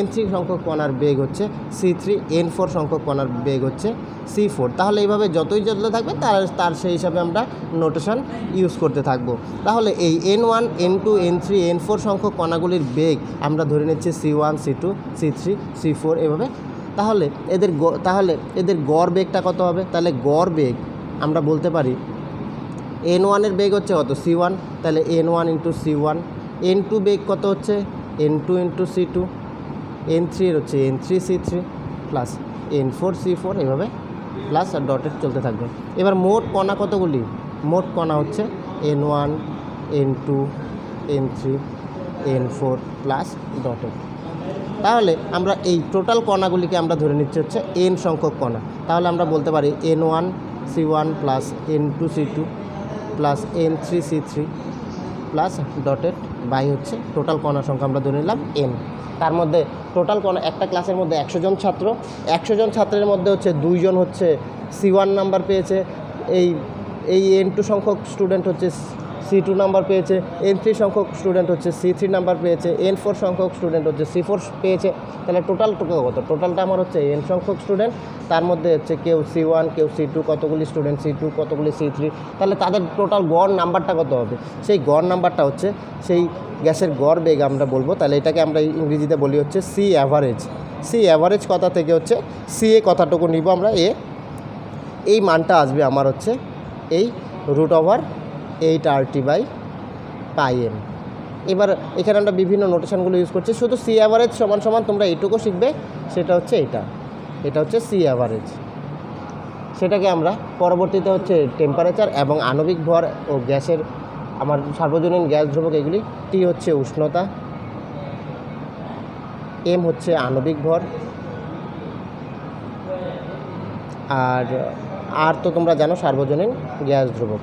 n3 সংখ্যক কণার বেগ হচ্ছে c3, n4 সংখ্যক কণার বেগ হচ্ছে c4। তাহলে এইভাবে যতই চলতে থাকবে তার সেই হিসাবে আমরা নোটেশন ইউজ করতে থাকবো। তাহলে এই n1, n2, n3, n4 সংখ্যক কণাগুলির বেগ আমরা ধরে নিচ্ছি c1, c2, c3, c4 এভাবে। তাহলে এদের গড় বেগটা কত হবে? তাহলে গড় বেগ আমরা বলতে পারি n1 এর বেগ হচ্ছে কত? c1, তাহলে n1 ইন্টু c1। n2 বেগ কত হচ্ছে? n2 into c2। n3 এর হচ্ছে n3 c3 plus n4 c4 এভাবে প্লাস আর ডটেড চলতে থাকবে। এবার মোট কণা কতগুলি? মোট কণা হচ্ছে n1, n2, n3, n4 plus dotted. তাহলে আমরা এই টোটাল কণাগুলিকে আমরা ধরে নিচ্ছি হচ্ছে n সংখ্যক কণা। তাহলে আমরা বলতে পারি n1 c1 plus n2 c2 plus n3 c3 plus dotted by হচ্ছে টোটাল কণা সংখ্যা আমরা ধরে নিলাম n। তার মধ্যে টোটাল কণা, একটা ক্লাসের মধ্যে 100 জন ছাত্র, 100 জন ছাত্রের মধ্যে হচ্ছে 2 জন হচ্ছে c1 নাম্বার পেয়েছে, এই n2 সংখ্যক স্টুডেন্ট হচ্ছে c2 নাম্বার পেয়েছে, n3 সংখ্যক স্টুডেন্ট হচ্ছে c3 নাম্বার পেয়েছে, n4 সংখ্যক স্টুডেন্ট হচ্ছে c4 পেয়েছে। তাহলে টোটাল কত? টোটালটা আমার হচ্ছে n সংখ্যক স্টুডেন্ট, তার মধ্যে হচ্ছে কেউ c1, কেউ c2, কতগুলি স্টুডেন্ট c2, কতগুলি c3। তাহলে তাদের টোটাল গড় নাম্বারটা কত হবে? সেই গড় নাম্বারটা হচ্ছে সেই গ্যাসের গড় বেগ আমরা বলবো। তাহলে এটাকে আমরা ইংরেজিতে বলি হচ্ছে সি অ্যাভারেজ। সি অ্যাভারেজ কথা থেকে হচ্ছে সি এ কথাটুকু নিব আমরা, এই মানটা আসবে আমার হচ্ছে এই √8RT/πm। এবার এখানে আমরা বিভিন্ন নোটেশনগুলো ইউজ করছি। শুধু সি অ্যাভারেজ সমান সমান তোমরা এইটুকু শিখবে, সেটা হচ্ছে এটা হচ্ছে সি অ্যাভারেজ। সেটাকে আমরা পরবর্তীতে হচ্ছে টেম্পারেচার এবং আণবিক ভর ও গ্যাসের, আমার সার্বজনীন গ্যাস ধ্রুবক এগুলি, টি হচ্ছে উষ্ণতা, এম হচ্ছে আণবিক ভর, আর তো তোমরা জানো সার্বজনীন গ্যাস ধ্রুবক।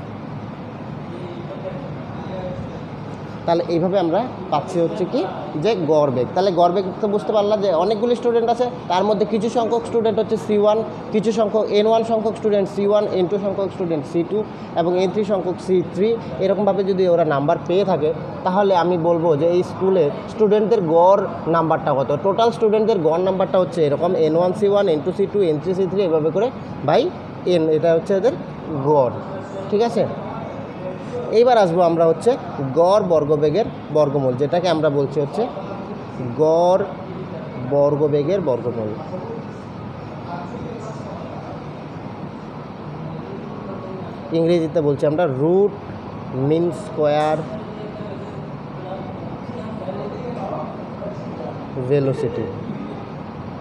তাহলে এইভাবে আমরা পাচ্ছি হচ্ছে কি যে গড় বেগ। তাহলে গড় বেগ তো বুঝতে পারলাম যে অনেকগুলি স্টুডেন্ট আছে, তার মধ্যে কিছু সংখ্যক স্টুডেন্ট হচ্ছে C1, কিছু সংখ্যক N1 সংখ্যক স্টুডেন্ট C1, N2 সংখ্যক স্টুডেন্ট C2 এবং N3 সংখ্যক C3। এরকমভাবে যদি ওরা নাম্বার পেয়ে থাকে তাহলে আমি বলবো যে এই স্কুলে স্টুডেন্টদের গড় নাম্বারটা কত। টোটাল স্টুডেন্টদের গড় নাম্বারটা হচ্ছে এরকম N1 C1, N2 C2, N3 C3 এভাবে করে বাই N, এটা হচ্ছে এদের গড়। ঠিক আছে, এইবার আসবো আমরা হচ্ছে গড় বর্গবেগের বর্গমূল, যেটাকে আমরা বলছি হচ্ছে গড় বর্গবেগের বর্গমূল। ইংরেজিতে বলছি আমরা রুট মিন স্কোয়ার ভেলোসিটি,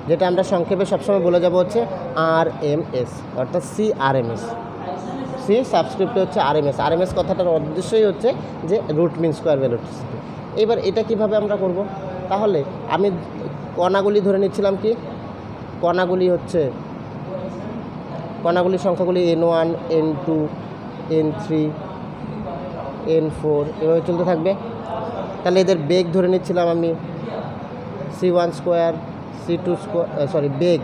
যেটা আমরা সংক্ষেপে সবসময় বলে যাব হচ্ছে RMS, অর্থাৎ CRMS। সি সাবস্ক্রিপ্টে হচ্ছে RMS কথাটার উদ্দেশ্যই হচ্ছে যে রুট মিন স্কোয়ার ভেলোসিটি। এবার এটা কিভাবে আমরা করব, তাহলে আমি কণাগুলি ধরে নিচ্ছিলাম কি, কণাগুলি সংখ্যাগুলি N1, N2, N3, N4 এভাবে চলতে থাকবে। তাহলে এদের বেগ ধরে নিচ্ছিলাম আমি C1 স্কোয়ার, C2 স্কোয়ার, বেগ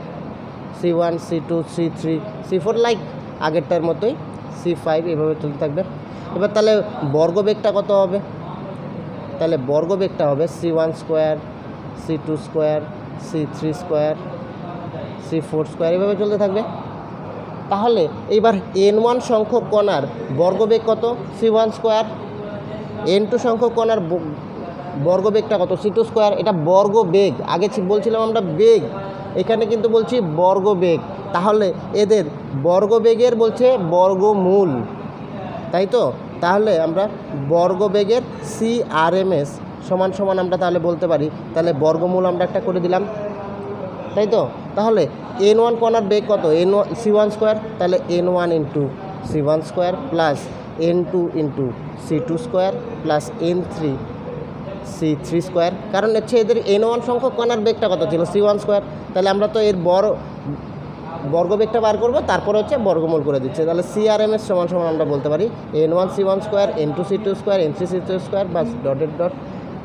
C1, C2, C3, C4, like আগেরটার মতোই C5 এভাবে চলতে থাকবে। এবার তাহলে বর্গবেগটা কত হবে, তাহলে বর্গবেগটা হবে C1 square, C2 square, C3 square, C4 square এভাবে চলতে থাকবে। তাহলে এইবার N1 সংখ্যক কণার বর্গবেগ কত, C1 স্কোয়ার। N2 সংখ্যক কণার বর্গবেগটা কত, C2 স্কোয়ার। এটা বর্গবেগ, আগে বলছিলাম আমরা বেগ, এখানে কিন্তু বলছি বর্গবেগ। তাহলে এদের বর্গবেগের বলছে বর্গমূল, তাই তো। তাহলে আমরা বর্গবেগের CRMS সমান সমান আমরা তাহলে বলতে পারি, তাহলে বর্গমূল আমরা একটা করে দিলাম, তাই তো। তাহলে N1 কণার বেগ কত, C1 স্কোয়ার, তাহলে N1 into C1 square plus N2 into C2 square plus N3 C3 square. কারণ হচ্ছে এদের N1 সংখ্যক কণার বেগটা কত ছিল, C1 স্কোয়ার। তাহলে আমরা তো এর বর্গবেগটা বার করবো, তারপরে হচ্ছে বর্গমূল করে দিচ্ছে। তাহলে CRMS সমান সমান আমরা বলতে পারি N1 C1 square, N2 C2 square, N3 C3 square বাস ডটেড ডট।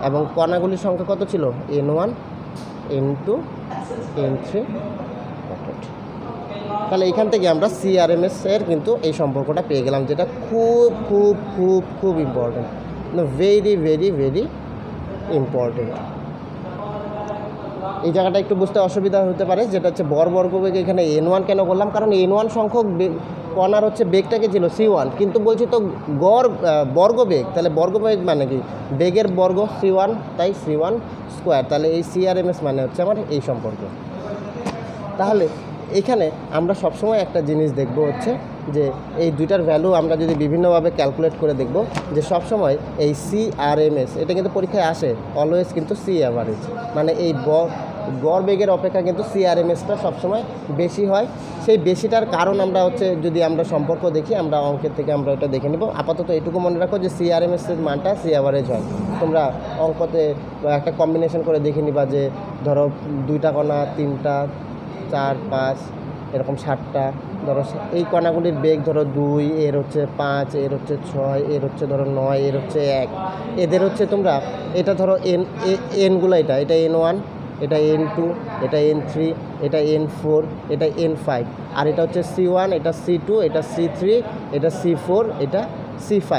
এবং কণাগুলির সংখ্যা কত ছিল, N1, N2, N3 ডটেড। তাহলে এখান থেকে আমরা CRMS এর কিন্তু এই সম্পর্কটা পেয়ে গেলাম, যেটা খুব খুব খুব খুব important, very very very important. এই জায়গাটা একটু বুঝতে অসুবিধা হতে পারে, যেটা হচ্ছে বর্গবেগ। এখানে N1 কেন করলাম, কারণ N1 সংখ্যক কণার হচ্ছে বেগটাকে ছিল C1, কিন্তু বলছি তো বর্গবেগ, তাহলে বর্গবেগ মানে কি, বেগের বর্গ C1, তাই C1 স্কোয়ার। তাহলে এই CRMS মানে হচ্ছে আমার এই সম্পর্ক। তাহলে এখানে আমরা সবসময় একটা জিনিস দেখব হচ্ছে যে এই দুইটার ভ্যালু আমরা যদি বিভিন্নভাবে ক্যালকুলেট করে দেখব, যে সবসময় এই CRMS এটা কিন্তু পরীক্ষায় আসে অলওয়েজ কিন্তু C অ্যাভারেজ, মানে এই গড় বেগের অপেক্ষা কিন্তু CRMSটা সবসময় বেশি হয়। সেই বেশিটার কারণ আমরা হচ্ছে যদি আমরা সম্পর্ক দেখি, আমরা অঙ্কের থেকে আমরা এটা দেখে নেব। আপাতত এটুকু মনে রাখো যে CRMSের মানটা C অ্যাভারেজ হয়। তোমরা অঙ্কতে একটা কম্বিনেশন করে দেখে নিবা, যে ধরো 2টা কণা, 3টা, 4, 5 এরকম 7টা, ধরো এই কণাগুলির বেগ ধরো 2, এর হচ্ছে 5, এর হচ্ছে 6, এর হচ্ছে ধরো 9, এর হচ্ছে 1। এদের হচ্ছে তোমরা এটা ধরো এনগুলো, এটা N1, এটা N2, এটা N3, এটা N4, এটা N5, আর এটা হচ্ছে C1, এটা C2, এটা C3, এটা C4, এটা C5।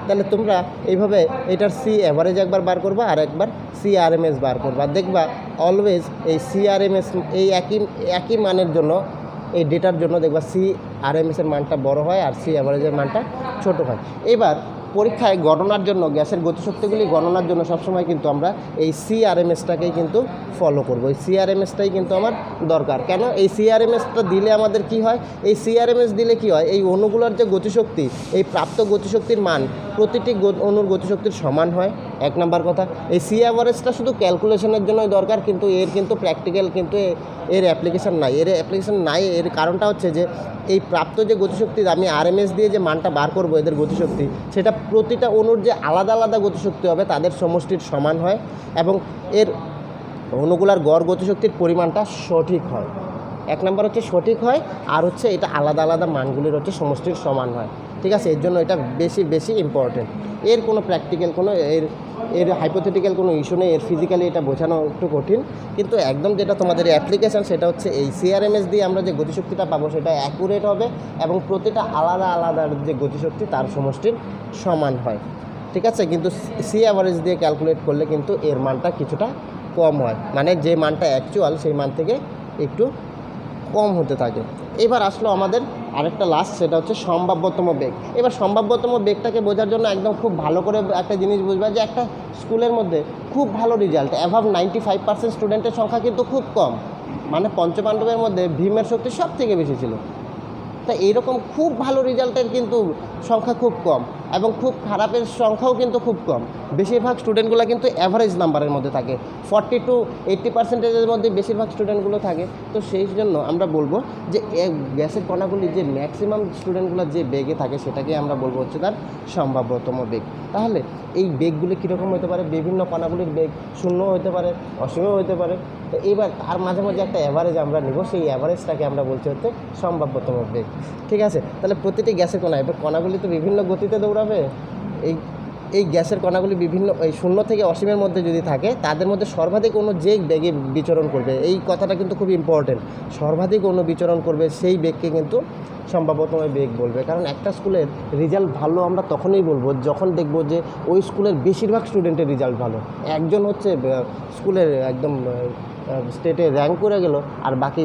তাহলে তোমরা এইভাবে এটার C অ্যাভারেজ একবার বার করবা আর একবার CRMS বার করবা, দেখবা অলওয়েজ এই CRMS এই একই মানের জন্য, এই ডেটার জন্য দেখবা CRMSের মানটা বড় হয় আর C অ্যাভারেজের মানটা ছোট হয়। এবার পরীক্ষায় গণনার জন্য, গ্যাসের গতিশক্তিগুলি গণনার জন্য সবসময় কিন্তু আমরা এই CRMSটাকেই কিন্তু ফলো করব। এই CRMSটাই কিন্তু আমার দরকার। কেন এই CRMSটা দিলে আমাদের কি হয়, এই CRMS দিলে কি হয়, এই অণুগুলোর যে গতিশক্তি, এই প্রাপ্ত গতিশক্তির মান প্রতিটি অণুর গতিশক্তির সমান হয়, 1 নাম্বার কথা। এই C অ্যাভারেজটা শুধু ক্যালকুলেশনের জন্যই দরকার, কিন্তু এর কিন্তু প্র্যাকটিক্যাল কিন্তু এর অ্যাপ্লিকেশান নাই। এর কারণটা হচ্ছে যে এই প্রাপ্ত যে গতিশক্তি আমি RMS দিয়ে যে মানটা বার করব এদের গতিশক্তি, সেটা প্রতিটা অণুর যে আলাদা আলাদা গতিশক্তি হবে তাদের সমষ্টির সমান হয়, এবং এর অণুগুলার গড় গতিশক্তির পরিমাণটা সঠিক হয়। 1 নাম্বার হচ্ছে সঠিক হয়, আর হচ্ছে এটা আলাদা আলাদা মানগুলির হচ্ছে সমষ্টির সমান হয়। ঠিক আছে, এর জন্য এটা বেশি বেশি ইম্পর্টেন্ট। এর কোনো প্র্যাকটিক্যাল কোনো এর হাইপোথেটিক্যাল কোনো ইস্যু নেই, এর ফিজিক্যালি এটা বোঝানো একটু কঠিন, কিন্তু একদম যেটা তোমাদের অ্যাপ্লিকেশান সেটা হচ্ছে এই সিআরএমএস দিয়ে আমরা যে গতিশক্তিটা পাবো সেটা অ্যাকুরেট হবে এবং প্রতিটা আলাদা আলাদা যে গতিশক্তি তার সমষ্টির সমান হয়, ঠিক আছে। কিন্তু সি অ্যাভারেজ দিয়ে ক্যালকুলেট করলে কিন্তু এর মানটা কিছুটা কম হয়, মানে যে মানটা অ্যাকচুয়াল সেই মান থেকে একটু কম হতে থাকে। এবার আসলো আমাদের আরেকটা লাস্ট, সেটা হচ্ছে সম্ভাব্যতম বেগ। এবার সম্ভাব্যতম বেগটাকে বোঝার জন্য একদম খুব ভালো করে একটা জিনিস বুঝবা যে একটা স্কুলের মধ্যে খুব ভালো রেজাল্ট অ্যাভাব 95% স্টুডেন্টের সংখ্যা কিন্তু খুব কম, মানে পঞ্চপাণ্ডবের মধ্যে ভীমের শক্তি সব থেকে বেশি ছিল। তা এইরকম খুব ভালো রেজাল্টের কিন্তু সংখ্যা খুব কম এবং খুব খারাপের সংখ্যাও কিন্তু খুব কম। বেশিরভাগ স্টুডেন্টগুলো কিন্তু অ্যাভারেজ নাম্বারের মধ্যে থাকে, 40 to 80% মধ্যে বেশিরভাগ স্টুডেন্টগুলো থাকে। তো সেই জন্য আমরা বলবো যে গ্যাসের কণাগুলি যে ম্যাক্সিমাম স্টুডেন্টগুলো যে বেগে থাকে সেটাকে আমরা বলবো হচ্ছে তার সম্ভাব্যতম বেগ। তাহলে এই বেগগুলি কীরকম হতে পারে? বিভিন্ন কণাগুলির বেগ শূন্যও হতে পারে, অসীমও হতে পারে। তো এইবার তার মাঝে মাঝে একটা অ্যাভারেজ আমরা নেব, সেই অ্যাভারেজটাকে আমরা বলছি হচ্ছে সম্ভাব্যতম বেগ, ঠিক আছে। তাহলে প্রতিটি গ্যাসের কণা, এবার কণাগুলি তো বিভিন্ন গতিতে দৌড়াবে, এই গ্যাসের কণাগুলি বিভিন্ন এই শূন্য থেকে অসীমের মধ্যে যদি থাকে তাদের মধ্যে সর্বাধিক অণু যেই বেগে বিচরণ করবে, এই কথাটা কিন্তু খুব ইম্পর্টেন্ট, সর্বাধিক অণু বিচরণ করবে সেই বেগকে কিন্তু সম্ভাব্যতম বেগ বলবে। কারণ একটা স্কুলের রেজাল্ট ভালো আমরা তখনই বলবো যখন দেখব যে ওই স্কুলের বেশিরভাগ স্টুডেন্টের রেজাল্ট ভালো। একজন হচ্ছে স্কুলের একদম স্টেটে র্যাঙ্ক করে গেল আর বাকি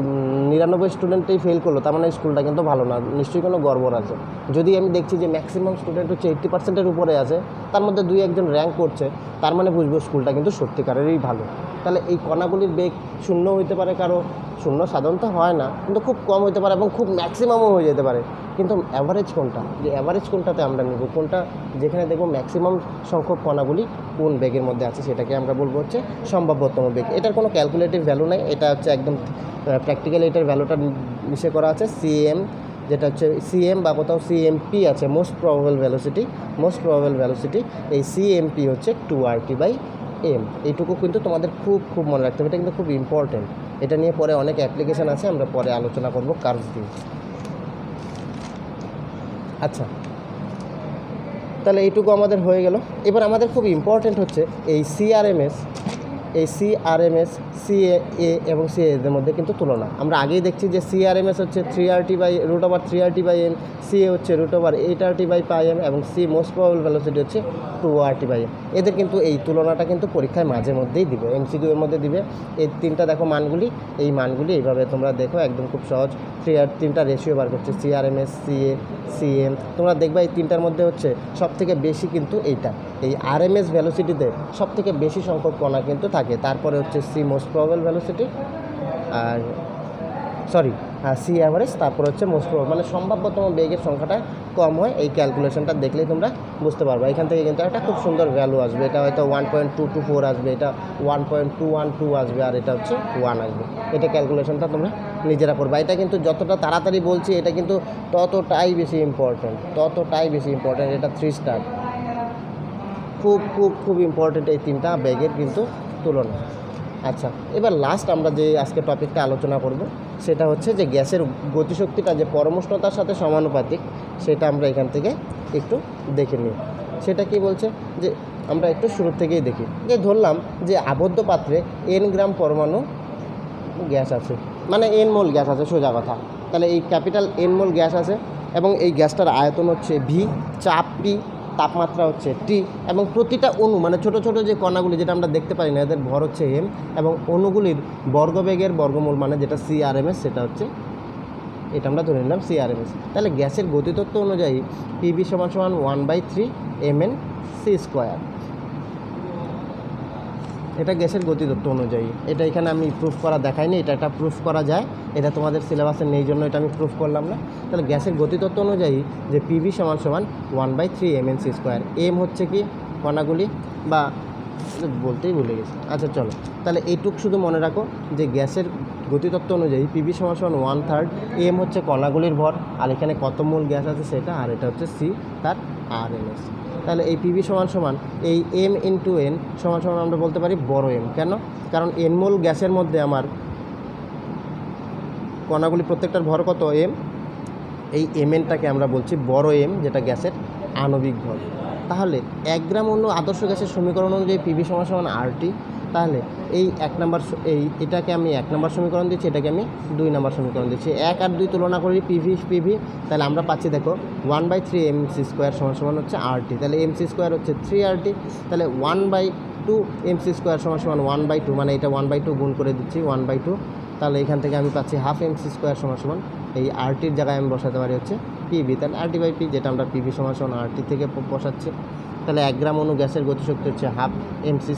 99 স্টুডেন্টেই ফেল করলো, তার মানে স্কুলটা কিন্তু ভালো না, নিশ্চয়ই কোনো গড়বড় আছে। যদি আমি দেখছি যে ম্যাক্সিমাম স্টুডেন্ট হচ্ছে 80%-এর উপরে আছে, তার মধ্যে 2-1 র্যাঙ্ক করছে, তার মানে বুঝবো স্কুলটা কিন্তু সত্যিকারেরই ভালো। তাহলে এই কণাগুলির বেগ শূন্য হইতে পারে, কারো শূন্য সাধারণত হয় না, কিন্তু খুব কম হতে পারে এবং খুব ম্যাক্সিমামও হয়ে যেতে পারে। কিন্তু অ্যাভারেজ কোনটা, যে অ্যাভারেজ কোনটাতে আমরা নেব, কোনটা যেখানে দেখব ম্যাক্সিমাম সংখ্যক কণাগুলি কোন বেগের মধ্যে আছে সেটাকে আমরা বলবো হচ্ছে সম্ভাব্যতম বেগ। এটার কোনো ক্যালকুলেটিভ ভ্যালু নেই, এটা হচ্ছে একদম প্র্যাকটিক্যালি এটার ভ্যালুটা নিচে করা আছে সিএম, যেটা হচ্ছে সিএম বা কোথাও সিএমপি আছে, মোস্ট প্রবাবল ভ্যালোসিটি। এই সিএমপি হচ্ছে 2RT/m। এইটুকু কিন্তু তোমাদের খুব খুব মনে রাখতে হবে, এটা কিন্তু খুব ইম্পর্টেন্ট। এটা নিয়ে পরে অনেক অ্যাপ্লিকেশান আছে, আমরা পরে আলোচনা করব কার্ভস দিয়ে। আচ্ছা, তাহলে এইটুকু আমাদের হয়ে গেল। এবার আমাদের খুব ইম্পর্টেন্ট হচ্ছে এই সিআরএমএস, সিএ এবং সিএ এদের মধ্যে কিন্তু তুলনা। আমরা আগেই দেখছি যে সিআরএমএস হচ্ছে 3RT/√3RT/m, সিএ হচ্ছে √8RT/m এবং সি মোস্ট প্রবাবল ভ্যালোসিটি হচ্ছে 2RT/m। এদের কিন্তু এই তুলনাটা কিন্তু পরীক্ষায় মাঝে মধ্যেই দিবে, এমসিকিউ এর মধ্যে দিবে। এই তিনটা দেখো মানগুলি, এই মানগুলি এইভাবে তোমরা দেখো, একদম খুব সহজ। 3 রেশিও বার করছে, সিআরএমএস, সিএ, সিএম। তোমরা দেখবা এই তিনটার মধ্যে হচ্ছে সবথেকে বেশি কিন্তু এইটা, এই আরএমএস ভ্যালোসিটিতে সবথেকে বেশি সংখ্যক কণা কিন্তু থাকে। তারপরে হচ্ছে সি মোস্ট প্রবাবল ভ্যালোসিটি, আর সি অ্যাভারেজ, তারপর হচ্ছে মোস্ট প্রবাবল, মানে সম্ভাব্যতম বেগের সংখ্যাটা কম হয়। এই ক্যালকুলেশনটা দেখলেই তোমরা বুঝতে পারবে। এখান থেকে কিন্তু একটা খুব সুন্দর ভ্যালু আসবে, এটা হয়তো 1.224 আসবে, এটা 1.212 আসবে, আর এটা হচ্ছে 1 আসবে। এটা ক্যালকুলেশনটা তোমরা নিজেরা করবা। এটা কিন্তু যতটা তাড়াতাড়ি বলছি এটা কিন্তু ততটাই বেশি ইম্পর্টেন্ট। এটা 3 স্টার, খুব খুব খুব ইম্পর্টেন্ট এই তিনটা বেগের কিন্তু তুলনা। আচ্ছা, এবার লাস্ট আমরা যে আজকে টপিকটা আলোচনা করব সেটা হচ্ছে যে গ্যাসের গতিশক্তিটা যে পরম-উষ্ণতার সাথে সমানুপাতিক, সেটা আমরা এখান থেকে একটু দেখে নিই। সেটা কি বলছে যে আমরা একটু শুরু থেকেই দেখি, যে ধরলাম যে আবদ্ধ পাত্রে n গ্রাম পরমাণু গ্যাস আছে, মানে n মোল গ্যাস আছে, সোজা কথা। তাহলে এই ক্যাপিটাল n মোল গ্যাস আছে এবং এই গ্যাসটার আয়তন হচ্ছে v, চাপ p, তাপমাত্রা হচ্ছে T, এবং প্রতিটা অণু মানে ছোট ছোট যে কণাগুলি যেটা আমরা দেখতে পাই না, এদের ভর হচ্ছে m, এবং অণুগুলির বর্গবেগের বর্গমূল মানে যেটা CRMS, সেটা হচ্ছে এটা আমরা ধরে নিলাম CRMS। তাহলে গ্যাসের গতিতত্ত্ব অনুযায়ী PV = 1/3 mN/c²। এটা গ্যাসের গতিতত্ত্ব অনুযায়ী, এটা এখানে আমি প্রুফ করা দেখাইনি, এটা প্রুফ করা যায়, এটা তোমাদের সিলেবাসে নেই জন্য এটা আমি প্রুফ করলাম না। তাহলে গ্যাসের গতিতত্ত্ব অনুযায়ী যে PV = 1/3 mN/c²। m হচ্ছে কি কণাগুলি, বা বলতেই ভুলে গেছি। আচ্ছা চলো, তাহলে এইটুক শুধু মনে রাখো যে গ্যাসের গতিতত্ত্ব অনুযায়ী PV = 1/3, m হচ্ছে কণাগুলির ভর, আর এখানে কত মোল গ্যাস আছে সেটা, আর এটা হচ্ছে c তার RMS। তাহলে এই PV = এই m × n = আমরা বলতে পারি বড় M। কেন? কারণ n মোল গ্যাসের মধ্যে আমার কণাগুলি প্রত্যেকটার ভর কত? m। এই এমএনটাকে আমরা বলছি বড় এম, যেটা গ্যাসের আণবিক ভর। তাহলে 1 গ্রাম অন্য আদর্শ গ্যাসের সমীকরণ অনুযায়ী পিভি সমান সমান RT। তাহলে এই এটাকে আমি 1 নম্বর সমীকরণ দিচ্ছি, এটাকে আমি 2 নম্বর সমীকরণ দিচ্ছি। 1 আর 2 তুলনা করি পিভি, তাহলে আমরা পাচ্ছি দেখো 1/3 mc² সমান সমান হচ্ছে RT। তাহলে mc² হচ্ছে 3RT। তাহলে 1/2 mc² সমান সমান 1/2, মানে এটা 1/2 গুণ করে দিচ্ছি 1/2। তাহলে এখান থেকে আমি পাচ্ছি হাফ mc² সমান সমান এই RTর জায়গায় আমি বসাতে পারি হচ্ছে পিভি। তাহলে RT/P, যেটা আমরা পিভি সমান সমান RT থেকে বসাচ্ছি। তাহলে 1 গ্রাম অণু গ্যাসের গতিশক্তি হচ্ছে হাফ mc²।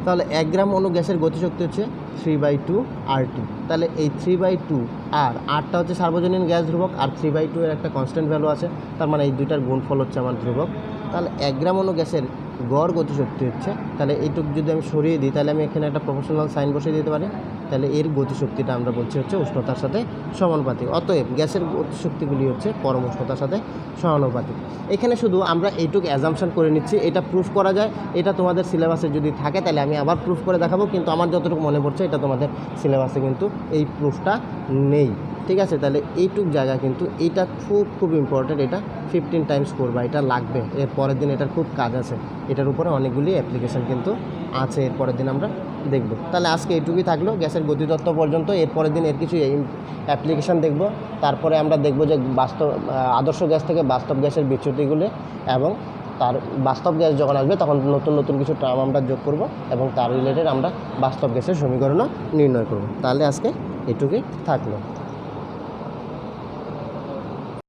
তাহলে 1 গ্রাম অণু গ্যাসের গতিশক্তি হচ্ছে 3/2 RT। তাহলে এই 3/2 আর আরটা হচ্ছে সার্বজনীন গ্যাস ধ্রুবক, আর 3/2 এর একটা কনস্ট্যান্ট ভ্যালু আছে, তার মানে এই দুইটার গুণফল হচ্ছে আমার ধ্রুবক। তাহলে 1 গ্রাম অণু গ্যাসের গড় গতিশক্তি হচ্ছে, তাহলে এইটুকু যদি আমি সরিয়ে দিই তাহলে আমি এখানে একটা প্রপোর্শনাল সাইন বসিয়ে দিতে পারি। তাহলে এর গতিশক্তিটা আমরা বলছি হচ্ছে উষ্ণতার সাথে সমানুপাতিক। অতএব গ্যাসের গতিশক্তিগুলি হচ্ছে পরম উষ্ণতার সাথে সমানুপাতিক। এখানে শুধু আমরা এইটুকু অ্যাজাম্পশন করে নিচ্ছি, এটা প্রুফ করা যায়। এটা তোমাদের সিলেবাসে যদি থাকে তাহলে আমি আবার প্রুফ করে দেখাবো, কিন্তু আমার যতটুকু মনে পড়ছে এটা তোমাদের সিলেবাসে কিন্তু এই প্রুফটা নেই। ঠিক আছে, তাহলে এইটুক জায়গা কিন্তু এটা খুব ইম্পর্টেন্ট। এটা 15 টাইমস করবা, এটা লাগবে। এর পরের দিন এটার খুব কাজ আছে, এটার উপরে অনেকগুলি অ্যাপ্লিকেশান কিন্তু আছে, এর পরের দিন আমরা দেখব। তাহলে আজকে এইটুকুই থাকলো গ্যাসের গতিতত্ত্ব পর্যন্ত। এর পরের দিন এর কিছু অ্যাপ্লিকেশান দেখব, তারপরে আমরা দেখব যে আদর্শ গ্যাস থেকে বাস্তব গ্যাসের বিচ্যুতিগুলি, এবং তার বাস্তব গ্যাস যখন আসবে তখন নতুন কিছু টার্ম আমরা যোগ করব, এবং তার রিলেটেড আমরা বাস্তব গ্যাসের সমীকরণও নির্ণয় করব। তাহলে আজকে এটুকুই থাকলো।